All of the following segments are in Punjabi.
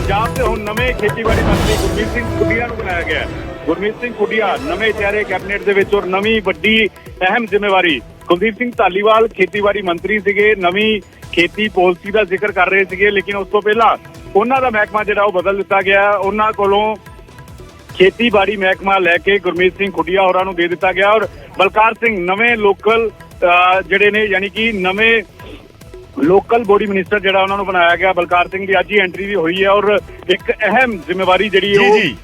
पंजाब से हुण नवे खेतीबाड़ी मंत्री गुरमीत सिंह खुडिया नूं बनाया गया है। गुरमीत सिंह खुडिया नवे चेहरे कैबिनेट दे विच और नवी वड्डी अहम जिम्मेवारी। कुलदीप सिंह धालीवाल खेतीबाड़ी मंत्री सीगे, नवी खेती पॉलिसी का जिक्र कर रहे थे, लेकिन उस तो पहला उन्हों का महकमा जो बदल दिता गया। उन्होंने कोलों खेतीबाड़ी महकमा लैके गुरमीत सिंह खुडिया होरां नूं दे दिता गया और बलकार सिंह नवे लोकल जिहड़े ने यानी कि नवे लोकल बॉडी मिनिस्टर जिहड़ा उन्हां नूं बनाया गया। बलकार सिंह की अज ही एंट्री भी हुई है और एक अहम जिम्मेवारी जिहड़ी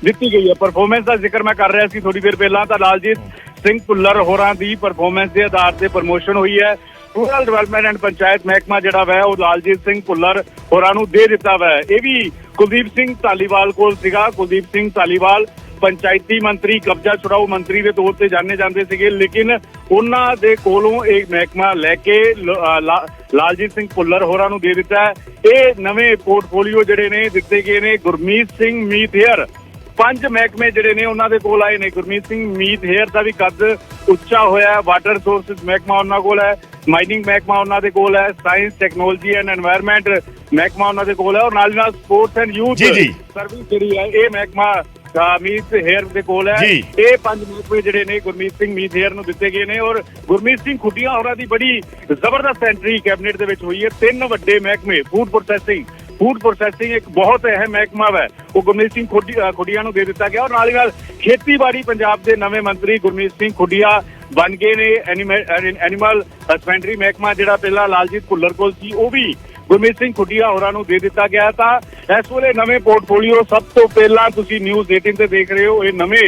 दित्ती गई है। परफॉर्मेंस का जिक्र मैं कर रहा सी थोड़ी देर पहला, तो लालजीत सिंह भुल्लर होरां दी परफॉर्मेंस के आधार से प्रमोशन हुई है। रूरल डिवेलपमेंट एंड पंचायत महकमा जिहड़ा वै वो लालजीत सिंह भुल्लर होरां नूं दे दिता वै। ये भी कुलदीप सिंह धालीवाल कोल सीगा। कुलदीप सिंह धालीवाल पंचायती मंत्री, कब्जा छुड़ाऊ मंत्री के तौर पर जाने जाते थे, लेकिन उन्हां दे कोलों एक महकमा लैके लालजीत सिंह भुल्लर होरां नूं दे दिता है। ये नवे पोर्टफोलियो जिहड़े ने दिते गए ने। गुरमीत सिंह मीत हेयर 5 महकमे जिहड़े ने उन्हां दे कोल आए ने। गुरमीत सिंह मीत हेयर का भी कद उच्चा होया। वाटर रिसोर्सिस महकमा उन्हां कोल है, माइनिंग महकमा उन्हां दे कोल है, साइंस टैक्नोलॉजी एंड एनवायरनमेंट महकमा उन्हां दे कोल है और नाल नाल स्पोर्ट्स एंड यूथ सर्विस जिहड़ी है ये महकमा मीत हेयर दे कोल है। ये 5 महकमे जिहड़े ने गुरमीत सिंह मीत हेयर नूं दिते गए ने और गुरमीत सिंह खुडिया होरां दी बड़ी जबरदस्त एंट्री कैबिनेट दे विच हुई है। 3 वड्डे महकमे, फूड प्रोसैसिंग एक बहुत अहम महकमा है, वो गुरमीत सिंह खुडिया नूं दे दिता गया और नाल नाल खेतीबाड़ी पंजाब के नवे मंत्री गुरमीत सिंह खुडिया बन गए ने। एनीमल हसबेंडरी महकमा जिहड़ा पहला लालजीत भुल्लर कोल सी वो भी गुरमीत सिंह खुडिया होरां नूं दे दिता गया था। इस वेले नवे पोर्टफोलियो सब तो पहला तुसीं न्यूज़ 18 ते देख रहे हो। ये नवे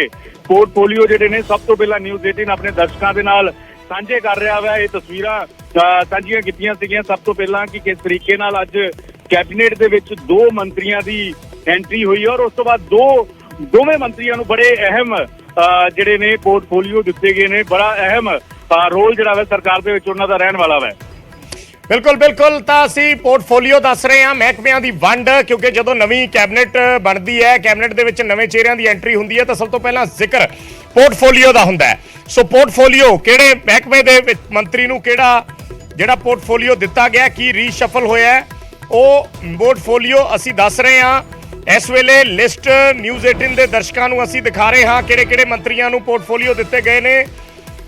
पोर्टफोलियो जिहड़े ने सब तो पहला न्यूज़ 18 अपने दर्शकों के नाल साझे कर रहा है। ये तस्वीरां साझियां कीतियां सीगियां सब तो पहला कि किस तरीके नाल अज कैबिनेट दे विच 2 मंत्रियों की एंट्री हुई और उस तो बाद दोवें मंत्रियों नूं बड़े अहम जिहड़े ने पोर्टफोलियो दिते गए ने। बड़ा अहम रोल जिहड़ा है सरकार दे विच उन्हां दा रहण वाला है। बिल्कुल बिल्कुल, तो असीं पोर्टफोलियो दस रहे हैं महकमिਆਂ ਦੀ ਵੰਡ, क्योंकि ਜਦੋਂ ਨਵੀਂ कैबिनेट ਬਣਦੀ है, कैबिनेट ਦੇ ਵਿੱਚ ਨਵੇਂ ਚਿਹਰਿਆਂ ਦੀ ਐਂਟਰੀ ਹੁੰਦੀ ਹੈ ਤਾਂ ਸਭ ਤੋਂ ਪਹਿਲਾਂ ਜ਼ਿਕਰ पोर्टफोलियो ਦਾ ਹੁੰਦਾ ਹੈ। ਸੋ पोर्टफोलियो ਕਿਹੜੇ ਮਹਿਕਮੇ ਦੇ ਵਿੱਚ ਮੰਤਰੀ ਨੂੰ ਕਿਹੜਾ ਜਿਹੜਾ पोर्टफोलियो ਦਿੱਤਾ ਗਿਆ, ਕੀ ਰੀਸ਼ਫਲ ਹੋਇਆ ਹੈ, ਉਹ पोर्टफोलियो ਅਸੀਂ ਦੱਸ ਰਹੇ ਹਾਂ। ਇਸ ਵੇਲੇ ਲਿਸਟ ਨਿਊਜ਼ 18 ਦੇ ਦਰਸ਼ਕਾਂ ਨੂੰ ਅਸੀਂ ਦਿਖਾ ਰਹੇ ਹਾਂ ਕਿਹੜੇ ਕਿਹੜੇ ਮੰਤਰੀਆਂ ਨੂੰ पोर्टफोलियो ਦਿੱਤੇ ਗਏ ਨੇ।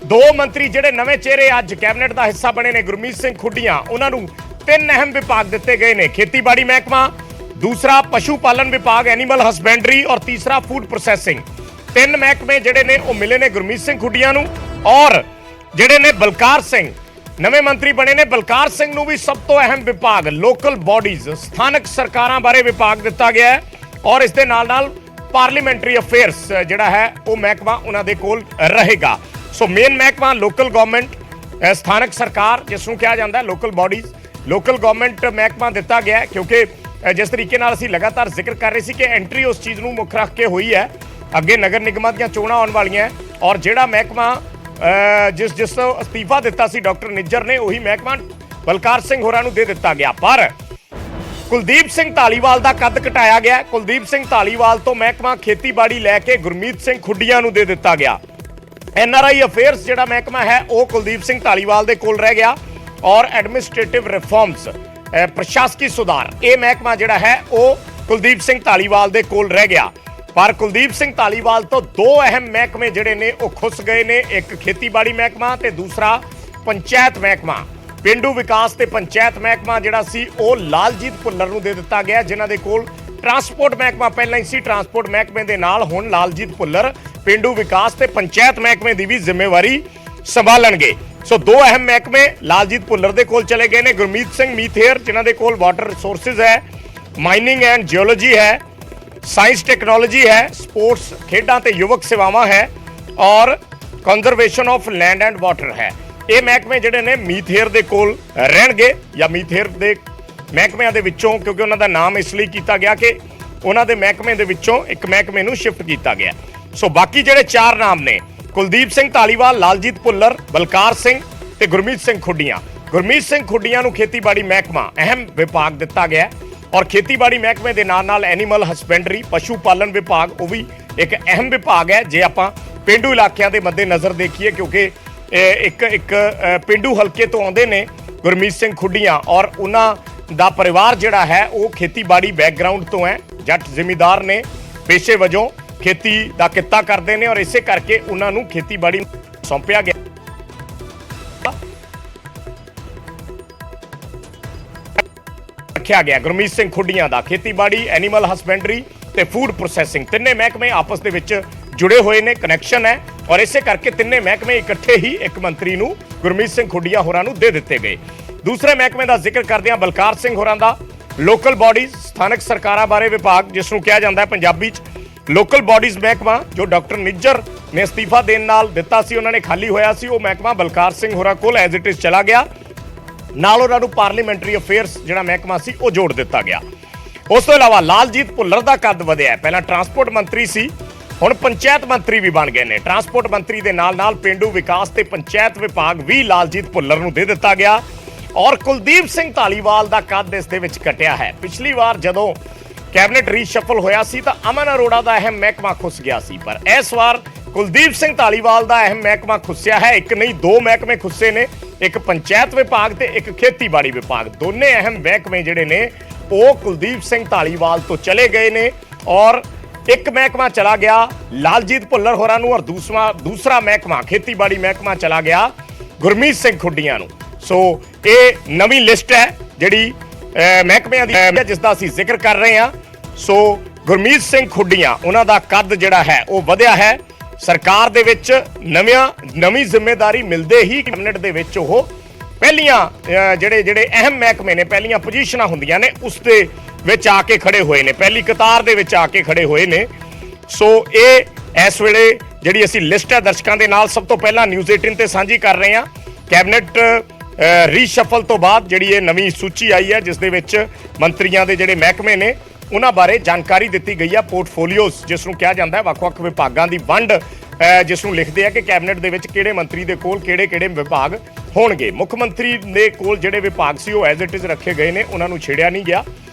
2 ਮੰਤਰੀ ਜਿਹੜੇ ਨਵੇਂ ਚਿਹਰੇ ਅੱਜ ਕੈਬਨਿਟ ਦਾ ਹਿੱਸਾ ਬਣੇ ਨੇ, ਗੁਰਮੀਤ ਸਿੰਘ ਖੁੱਡੀਆਂ, ਉਹਨਾਂ ਨੂੰ 3 ਅਹਿਮ ਵਿਭਾਗ ਦਿੱਤੇ ਗਏ ਨੇ। ਖੇਤੀਬਾੜੀ ਮਹਿਕਮਾ, ਦੂਸਰਾ ਪਸ਼ੂ ਪਾਲਣ ਵਿਭਾਗ ਐਨੀਮਲ ਹਸਬੈਂਡਰੀ ਔਰ ਤੀਸਰਾ ਫੂਡ ਪ੍ਰੋਸੈਸਿੰਗ। 3 ਮਹਿਕਮੇ ਜਿਹੜੇ ਨੇ ਉਹ ਮਿਲੇ ਨੇ ਗੁਰਮੀਤ ਸਿੰਘ ਖੁੱਡੀਆਂ ਨੂੰ ਔਰ ਜਿਹੜੇ ਨੇ ਬਲਕਾਰ ਸਿੰਘ ਨਵੇਂ ਮੰਤਰੀ ਬਣੇ ਨੇ। ਬਲਕਾਰ ਸਿੰਘ ਨੂੰ ਵੀ ਸਭ ਤੋਂ ਅਹਿਮ ਵਿਭਾਗ ਲੋਕਲ ਬਾਡੀਜ਼, ਸਥਾਨਕ ਸਰਕਾਰਾਂ ਬਾਰੇ ਵਿਭਾਗ ਦਿੱਤਾ ਗਿਆ ਹੈ ਔਰ ਇਸ ਦੇ ਨਾਲ ਨਾਲ ਪਾਰਲੀਮੈਂਟਰੀ ਅਫੇਅਰਸ ਜਿਹੜਾ ਹੈ ਉਹ ਮਹਿਕਮਾ ਉਹਨਾਂ ਦੇ ਕੋਲ ਰਹੇਗਾ। ਸੋ ਮੇਨ ਮਹਿਕਮਾ ਲੋਕਲ ਗਵਰਨਮੈਂਟ, ਸਥਾਨਕ ਸਰਕਾਰ ਜਿਸ ਨੂੰ ਕਿਹਾ ਜਾਂਦਾ ਹੈ, ਲੋਕਲ ਬਾਡੀਜ਼, ਲੋਕਲ ਗਵਰਨਮੈਂਟ ਮਹਿਕਮਾ ਦਿੱਤਾ ਗਿਆ ਹੈ ਕਿਉਂਕਿ ਜਿਸ ਤਰੀਕੇ ਨਾਲ ਅਸੀਂ ਲਗਾਤਾਰ ਜ਼ਿਕਰ ਕਰ ਰਹੇ ਸੀ ਕਿ ਐਂਟਰੀ ਉਸ ਚੀਜ਼ ਨੂੰ ਮੁੱਖ ਰੱਖ ਕੇ ਹੋਈ ਹੈ। ਅੱਗੇ ਨਗਰ ਨਿਗਮਾਂ ਦੀਆਂ ਚੋਣਾਂ ਆਉਣ ਵਾਲੀਆਂ ਔਰ ਜਿਹੜਾ ਮਹਿਕਮਾ ਜਿਸ ਤੋਂ ਅਸਤੀਫਾ ਦਿੱਤਾ ਸੀ ਡਾਕਟਰ ਨਿੱਜਰ ਨੇ, ਉਹੀ ਮਹਿਕਮਾ ਬਲਕਾਰ ਸਿੰਘ ਹੋਰਾਂ ਨੂੰ ਦੇ ਦਿੱਤਾ ਗਿਆ। ਪਰ ਕੁਲਦੀਪ ਸਿੰਘ ਧਾਲੀਵਾਲ ਦਾ ਕੱਦ ਘਟਾਇਆ ਗਿਆ। ਕੁਲਦੀਪ ਸਿੰਘ ਧਾਲੀਵਾਲ ਤੋਂ ਮਹਿਕਮਾ ਖੇਤੀਬਾੜੀ ਲੈ ਕੇ ਗੁਰਮੀਤ ਸਿੰਘ ਖੁੱਡੀਆਂ ਨੂੰ ਦੇ ਦਿੱਤਾ ਗਿਆ। NRI ਅਫੇਅਰਸ ਜਿਹੜਾ ਮਹਿਕਮਾ ਹੈ ਉਹ ਕੁਲਦੀਪ ਸਿੰਘ ਧਾਲੀਵਾਲ ਦੇ ਕੋਲ ਰਹਿ ਗਿਆ ਔਰ ਐਡਮਿਨਿਸਟ੍ਰੇਟਿਵ ਰਿਫਾਰਮਸ, ਪ੍ਰਸ਼ਾਸਕੀ ਸੁਧਾਰ, ਇਹ ਮਹਿਕਮਾ ਜਿਹੜਾ ਹੈ ਉਹ ਕੁਲਦੀਪ ਸਿੰਘ ਧਾਲੀਵਾਲ ਦੇ ਕੋਲ ਰਹਿ ਗਿਆ। ਪਰ ਕੁਲਦੀਪ ਸਿੰਘ ਧਾਲੀਵਾਲ ਤੋਂ 2 ਅਹਿਮ ਮਹਿਕਮੇ ਜਿਹੜੇ ਨੇ ਉਹ ਖੁੱਸ ਗਏ ਨੇ। ਇੱਕ ਖੇਤੀਬਾੜੀ ਮਹਿਕਮਾ ਤੇ ਦੂਸਰਾ ਪੰਚਾਇਤ ਮਹਿਕਮਾ। ਪੇਂਡੂ ਵਿਕਾਸ ਤੇ ਪੰਚਾਇਤ ਮਹਿਕਮਾ ਜਿਹੜਾ ਸੀ ਉਹ ਲਾਲਜੀਤ ਭੁੱਲਰ ਨੂੰ ਦੇ ਦਿੱਤਾ ਗਿਆ, ਜਿਨ੍ਹਾਂ ਦੇ ਕੋਲ ਟਰਾਂਸਪੋਰਟ ਮਹਿਕਮਾ ਪਹਿਲਾਂ ਹੀ ਸੀ। ਟਰਾਂਸਪੋਰਟ ਮਹਿਕਮੇ ਦੇ ਨਾਲ ਹੁਣ ਲਾਲਜੀਤ ਭੁੱਲਰ ਪੇਂਡੂ ਵਿਕਾਸ ਤੇ ਪੰਚਾਇਤ ਮਹਿਕਮੇ ਦੀ ਵੀ ਜ਼ਿੰਮੇਵਾਰੀ ਸੰਭਾਲਣਗੇ। ਸੋ 2 ਅਹਿਮ ਮਹਿਕਮੇ ਲਾਲਜੀਤ ਭੁੱਲਰ ਦੇ ਕੋਲ ਚਲੇ ਗਏ ਨੇ। ਗੁਰਮੀਤ ਸਿੰਘ ਮੀਥੇਰ ਜਿਨ੍ਹਾਂ ਦੇ ਕੋਲ ਵਾਟਰ ਰਿਸੋਰਸਿਸ ਹੈ, ਮਾਈਨਿੰਗ ਐਂਡ ਜਿਓਲੋਜੀ ਹੈ, ਸਾਇੰਸ ਟੈਕਨੋਲੋਜੀ ਹੈ, ਸਪੋਰਟਸ ਖੇਡਾਂ ਤੇ ਯੁਵਕ ਸੇਵਾਵਾਂ ਹੈ ਔਰ conservation of land and water ਹੈ। ਇਹ ਮਹਿਕਮੇ ਜਿਹੜੇ ਨੇ ਮੀਥੇਰ ਦੇ ਕੋਲ ਰਹਿਣਗੇ ਜਾਂ ਮੀਥੇਰ ਦੇ ਮਹਿਕਮਿਆਂ ਦੇ ਵਿੱਚੋਂ, ਕਿਉਂਕਿ ਉਹਨਾਂ ਦਾ ਨਾਮ ਇਸ ਲਈ ਕੀਤਾ ਗਿਆ ਕਿ ਉਹਨਾਂ ਦੇ ਮਹਿਕਮੇ ਦੇ ਵਿੱਚੋਂ ਇੱਕ ਮਹਿਕਮੇ ਨੂੰ ਸ਼ਿਫਟ ਕੀਤਾ ਗਿਆ। ਸੋ ਬਾਕੀ ਜਿਹੜੇ 4 ਨਾਮ ਨੇ ਕੁਲਦੀਪ ਸਿੰਘ ਧਾਲੀਵਾਲ, ਲਾਲਜੀਤ ਭੁੱਲਰ, ਬਲਕਾਰ ਸਿੰਘ ਤੇ ਗੁਰਮੀਤ ਸਿੰਘ ਖੁੱਡੀਆਂ। ਗੁਰਮੀਤ ਸਿੰਘ ਖੁੱਡੀਆਂ ਨੂੰ ਖੇਤੀਬਾੜੀ ਮਹਿਕਮਾ ਅਹਿਮ ਵਿਭਾਗ ਦਿੱਤਾ ਗਿਆ ਔਰ ਖੇਤੀਬਾੜੀ ਮਹਿਕਮੇ ਦੇ ਨਾਲ ਨਾਲ ਐਨੀਮਲ ਹਸਬੈਂਡਰੀ, ਪਸ਼ੂ ਪਾਲਣ ਵਿਭਾਗ ਉਹ ਵੀ ਇੱਕ ਅਹਿਮ ਵਿਭਾਗ ਹੈ ਜੇ ਆਪਾਂ ਪੇਂਡੂ ਇਲਾਕਿਆਂ ਦੇ ਮੱਦੇ ਨਜ਼ਰ ਦੇਖੀਏ, ਕਿਉਂਕਿ ਇੱਕ ਪੇਂਡੂ ਹਲਕੇ ਤੋਂ ਆਉਂਦੇ ਨੇ ਗੁਰਮੀਤ ਸਿੰਘ ਖੁੱਡੀਆਂ ਔਰ ਉਹਨਾਂ ਦਾ ਪਰਿਵਾਰ ਜਿਹੜਾ ਹੈ ਉਹ ਖੇਤੀਬਾੜੀ ਬੈਕਗ੍ਰਾਉਂਡ ਤੋਂ ਹੈ। ਜੱਟ ਜ਼ਿਮੀਂਦਾਰ ਨੇ, ਪੇਸ਼ੇ ਵਜੋਂ ਖੇਤੀ ਦਾ ਕਿੱਤਾ ਕਰਦੇ ਨੇ ਔਰ ਇਸੇ ਕਰਕੇ ਉਹਨਾਂ ਨੂੰ ਖੇਤੀਬਾੜੀ ਸੌਂਪਿਆ ਗਿਆ। ਰੱਖਿਆ ਗਿਆ ਗੁਰਮੀਤ ਸਿੰਘ ਖੁੱਡੀਆਂ ਦਾ। ਖੇਤੀਬਾੜੀ, ਐਨੀਮਲ ਹਸਬੈਂਡਰੀ ਤੇ ਫੂਡ ਪ੍ਰੋਸੈਸਿੰਗ ਤਿੰਨੇ ਮਹਿਕਮੇ ਆਪਸ ਦੇ ਵਿੱਚ ਜੁੜੇ ਹੋਏ ਨੇ, ਕਨੈਕਸ਼ਨ ਹੈ ਔਰ ਇਸੇ ਕਰਕੇ ਤਿੰਨੇ ਮਹਿਕਮੇ ਇਕੱਠੇ ਹੀ ਇੱਕ ਮੰਤਰੀ ਨੂੰ ਗੁਰਮੀਤ ਸਿੰਘ ਖੁੱਡੀਆਂ ਹੋਰਾਂ ਨੂੰ ਦੇ ਦਿੱਤੇ ਗਏ। ਦੂਸਰੇ ਮਹਿਕਮੇ ਦਾ ਜ਼ਿਕਰ ਕਰਦੇ ਹਾਂ ਬਲਕਾਰ ਸਿੰਘ ਹੋਰਾਂ ਦਾ। ਲੋਕਲ ਬਾਡੀਜ਼, ਸਥਾਨਕ ਸਰਕਾਰਾਂ ਬਾਰੇ ਵਿਭਾਗ ਜਿਸ ਨੂੰ ਕਿਹਾ ਜਾਂਦਾ ਹੈ ਪੰਜਾਬੀ 'ਚ ਲੋਕਲ ਬਾਡੀਜ਼ ਮਹਿਕਮਾ, ਜੋ ਡਾਕਟਰ ਨਿੱਜਰ ਨੇ ਅਸਤੀਫਾ ਦੇਣ ਨਾਲ ਦਿੱਤਾ ਸੀ, ਉਹਨਾਂ ਨੇ ਖਾਲੀ ਹੋਇਆ ਸੀ, ਉਹ ਮਹਿਕਮਾ ਬਲਕਾਰ ਸਿੰਘ ਹੋਰਾਂ ਕੋਲ ਐਜ਼ ਇਟ ਇਜ਼ ਚਲਾ ਗਿਆ। ਨਾਲ ਉਹਨਾਂ ਨੂੰ ਪਾਰਲੀਮੈਂਟਰੀ ਅਫੇਅਰਸ ਜਿਹੜਾ ਮਹਿਕਮਾ ਸੀ ਉਹ ਜੋੜ ਦਿੱਤਾ ਗਿਆ। ਉਸ ਤੋਂ ਇਲਾਵਾ ਲਾਲਜੀਤ ਭੁੱਲਰ ਦਾ ਕੱਦ ਵਧਿਆ। ਪਹਿਲਾਂ ਟਰਾਂਸਪੋਰਟ ਮੰਤਰੀ ਸੀ, ਹੁਣ ਪੰਚਾਇਤ ਮੰਤਰੀ ਵੀ ਬਣ ਗਏ ਨੇ। ਟਰਾਂਸਪੋਰਟ ਮੰਤਰੀ ਦੇ ਨਾਲ ਪੇਂਡੂ ਵਿਕਾਸ ਤੇ ਪੰਚਾਇਤ ਵਿਭਾਗ ਵੀ ਲਾਲਜੀਤ ਭੁੱਲਰ ਨੂੰ ਦੇ ਦਿੱਤਾ ਗਿਆ ਔਰ ਕੁਲਦੀਪ ਸਿੰਘ ਧਾਲੀਵਾਲ ਦਾ ਕੱਦ ਇਸ ਦੇ ਵਿੱਚ ਘਟਿਆ ਹੈ। ਪਿਛਲੀ ਵਾਰ ਜਦੋਂ ਕੈਬਨਿਟ ਰੀਸ਼ਫਲ ਹੋਇਆ ਸੀ ਤਾਂ ਅਮਨ ਅਰੋੜਾ ਦਾ ਅਹਿਮ ਮਹਿਕਮਾ ਖੁੱਸ ਗਿਆ ਸੀ, ਪਰ ਇਸ ਵਾਰ ਕੁਲਦੀਪ ਸਿੰਘ ਧਾਲੀਵਾਲ ਦਾ ਅਹਿਮ ਮਹਿਕਮਾ ਖੁੱਸਿਆ ਹੈ। ਇੱਕ ਨਹੀਂ, ਦੋ ਮਹਿਕਮੇ ਖੁੱਸੇ ਨੇ, ਇੱਕ ਪੰਚਾਇਤ ਵਿਭਾਗ ਤੇ ਇੱਕ ਖੇਤੀਬਾੜੀ ਵਿਭਾਗ। ਦੋਨੇ ਅਹਿਮ ਮਹਿਕਮੇ ਜਿਹੜੇ ਨੇ ਉਹ ਕੁਲਦੀਪ ਸਿੰਘ ਧਾਲੀਵਾਲ ਤੋਂ ਚਲੇ ਗਏ ਨੇ ਔਰ ਇੱਕ ਮਹਿਕਮਾ ਚਲਾ ਗਿਆ ਲਾਲਜੀਤ ਭੁੱਲਰ ਹੋਰਾਂ ਨੂੰ ਔਰ ਦੂਸਰਾ ਮਹਿਕਮਾ ਖੇਤੀਬਾੜੀ ਮਹਿਕਮਾ ਚਲਾ ਗਿਆ ਗੁਰਮੀਤ ਸਿੰਘ ਖੁੱਡੀਆਂ ਨੂੰ। ਸੋ ਇਹ ਨਵੀਂ ਲਿਸਟ ਹੈ ਜਿਹੜੀ ਮਹਿਕਮਿਆਂ ਦੀ ਜਿਸ ਦਾ ਅਸੀਂ ਜ਼ਿਕਰ ਕਰ ਰਹੇ ਹਾਂ। ਸੋ ਗੁਰਮੀਤ ਸਿੰਘ ਖੁੱਡੀਆਂ, ਉਹਨਾਂ ਦਾ ਕੱਦ ਜਿਹੜਾ ਹੈ ਉਹ ਵਧਿਆ ਹੈ। ਸਰਕਾਰ ਦੇ ਵਿੱਚ ਨਵੀਂ ਜ਼ਿੰਮੇਵਾਰੀ ਮਿਲਦੇ ਹੀ ਕੈਬਨਿਟ ਦੇ ਵਿੱਚ ਉਹ ਪਹਿਲੀਆਂ ਜਿਹੜੇ ਅਹਿਮ ਮਹਿਕਮੇ ਨੇ, ਪਹਿਲੀਆਂ ਪੋਜੀਸ਼ਨਾਂ ਹੁੰਦੀਆਂ ਨੇ ਉਸ ਦੇ ਵਿੱਚ ਆ ਕੇ ਖੜੇ ਹੋਏ ਨੇ, ਪਹਿਲੀ ਕਤਾਰ ਦੇ ਵਿੱਚ ਆ ਕੇ ਖੜੇ ਹੋਏ ਨੇ। ਸੋ ਇਹ ਇਸ ਵੇਲੇ ਜਿਹੜੀ ਅਸੀਂ ਲਿਸਟ ਹੈ ਦਰਸ਼ਕਾਂ ਦੇ ਨਾਲ ਸਭ ਤੋਂ ਪਹਿਲਾਂ ਨਿਊਜ਼ 18 ਤੇ ਸਾਂਝੀ ਕਰ ਰਹੇ ਹਾਂ। ਕੈਬਨਿਟ ਰੀਸ਼ਫਲ ਤੋਂ ਬਾਅਦ ਜਿਹੜੀ ਇਹ ਨਵੀਂ ਸੂਚੀ ਆਈ ਹੈ ਜਿਸ ਦੇ ਵਿੱਚ ਮੰਤਰੀਆਂ ਦੇ ਜਿਹੜੇ ਮਹਿਕਮੇ ਨੇ ਉਹਨਾਂ ਬਾਰੇ ਜਾਣਕਾਰੀ ਦਿੱਤੀ ਗਈ ਹੈ। ਪੋਰਟਫੋਲੀਓਜ਼ ਜਿਸ ਨੂੰ ਕਿਹਾ ਜਾਂਦਾ ਹੈ, ਵੱਖ-ਵੱਖ ਵਿਭਾਗਾਂ ਦੀ ਵੰਡ ਜਿਸ ਨੂੰ ਲਿਖਦੇ ਆ ਕਿ ਕੈਬਨਿਟ ਦੇ ਵਿੱਚ ਕਿਹੜੇ ਮੰਤਰੀ ਦੇ ਕੋਲ ਕਿਹੜੇ ਵਿਭਾਗ ਹੋਣਗੇ। ਮੁੱਖ ਮੰਤਰੀ ਦੇ ਕੋਲ ਜਿਹੜੇ ਵਿਭਾਗ ਸੀ ਉਹ ਐਜ਼ ਇਟ ਇਜ਼ ਰੱਖੇ ਗਏ ਨੇ, ਉਹਨਾਂ ਨੂੰ ਛੇੜਿਆ ਨਹੀਂ ਗਿਆ,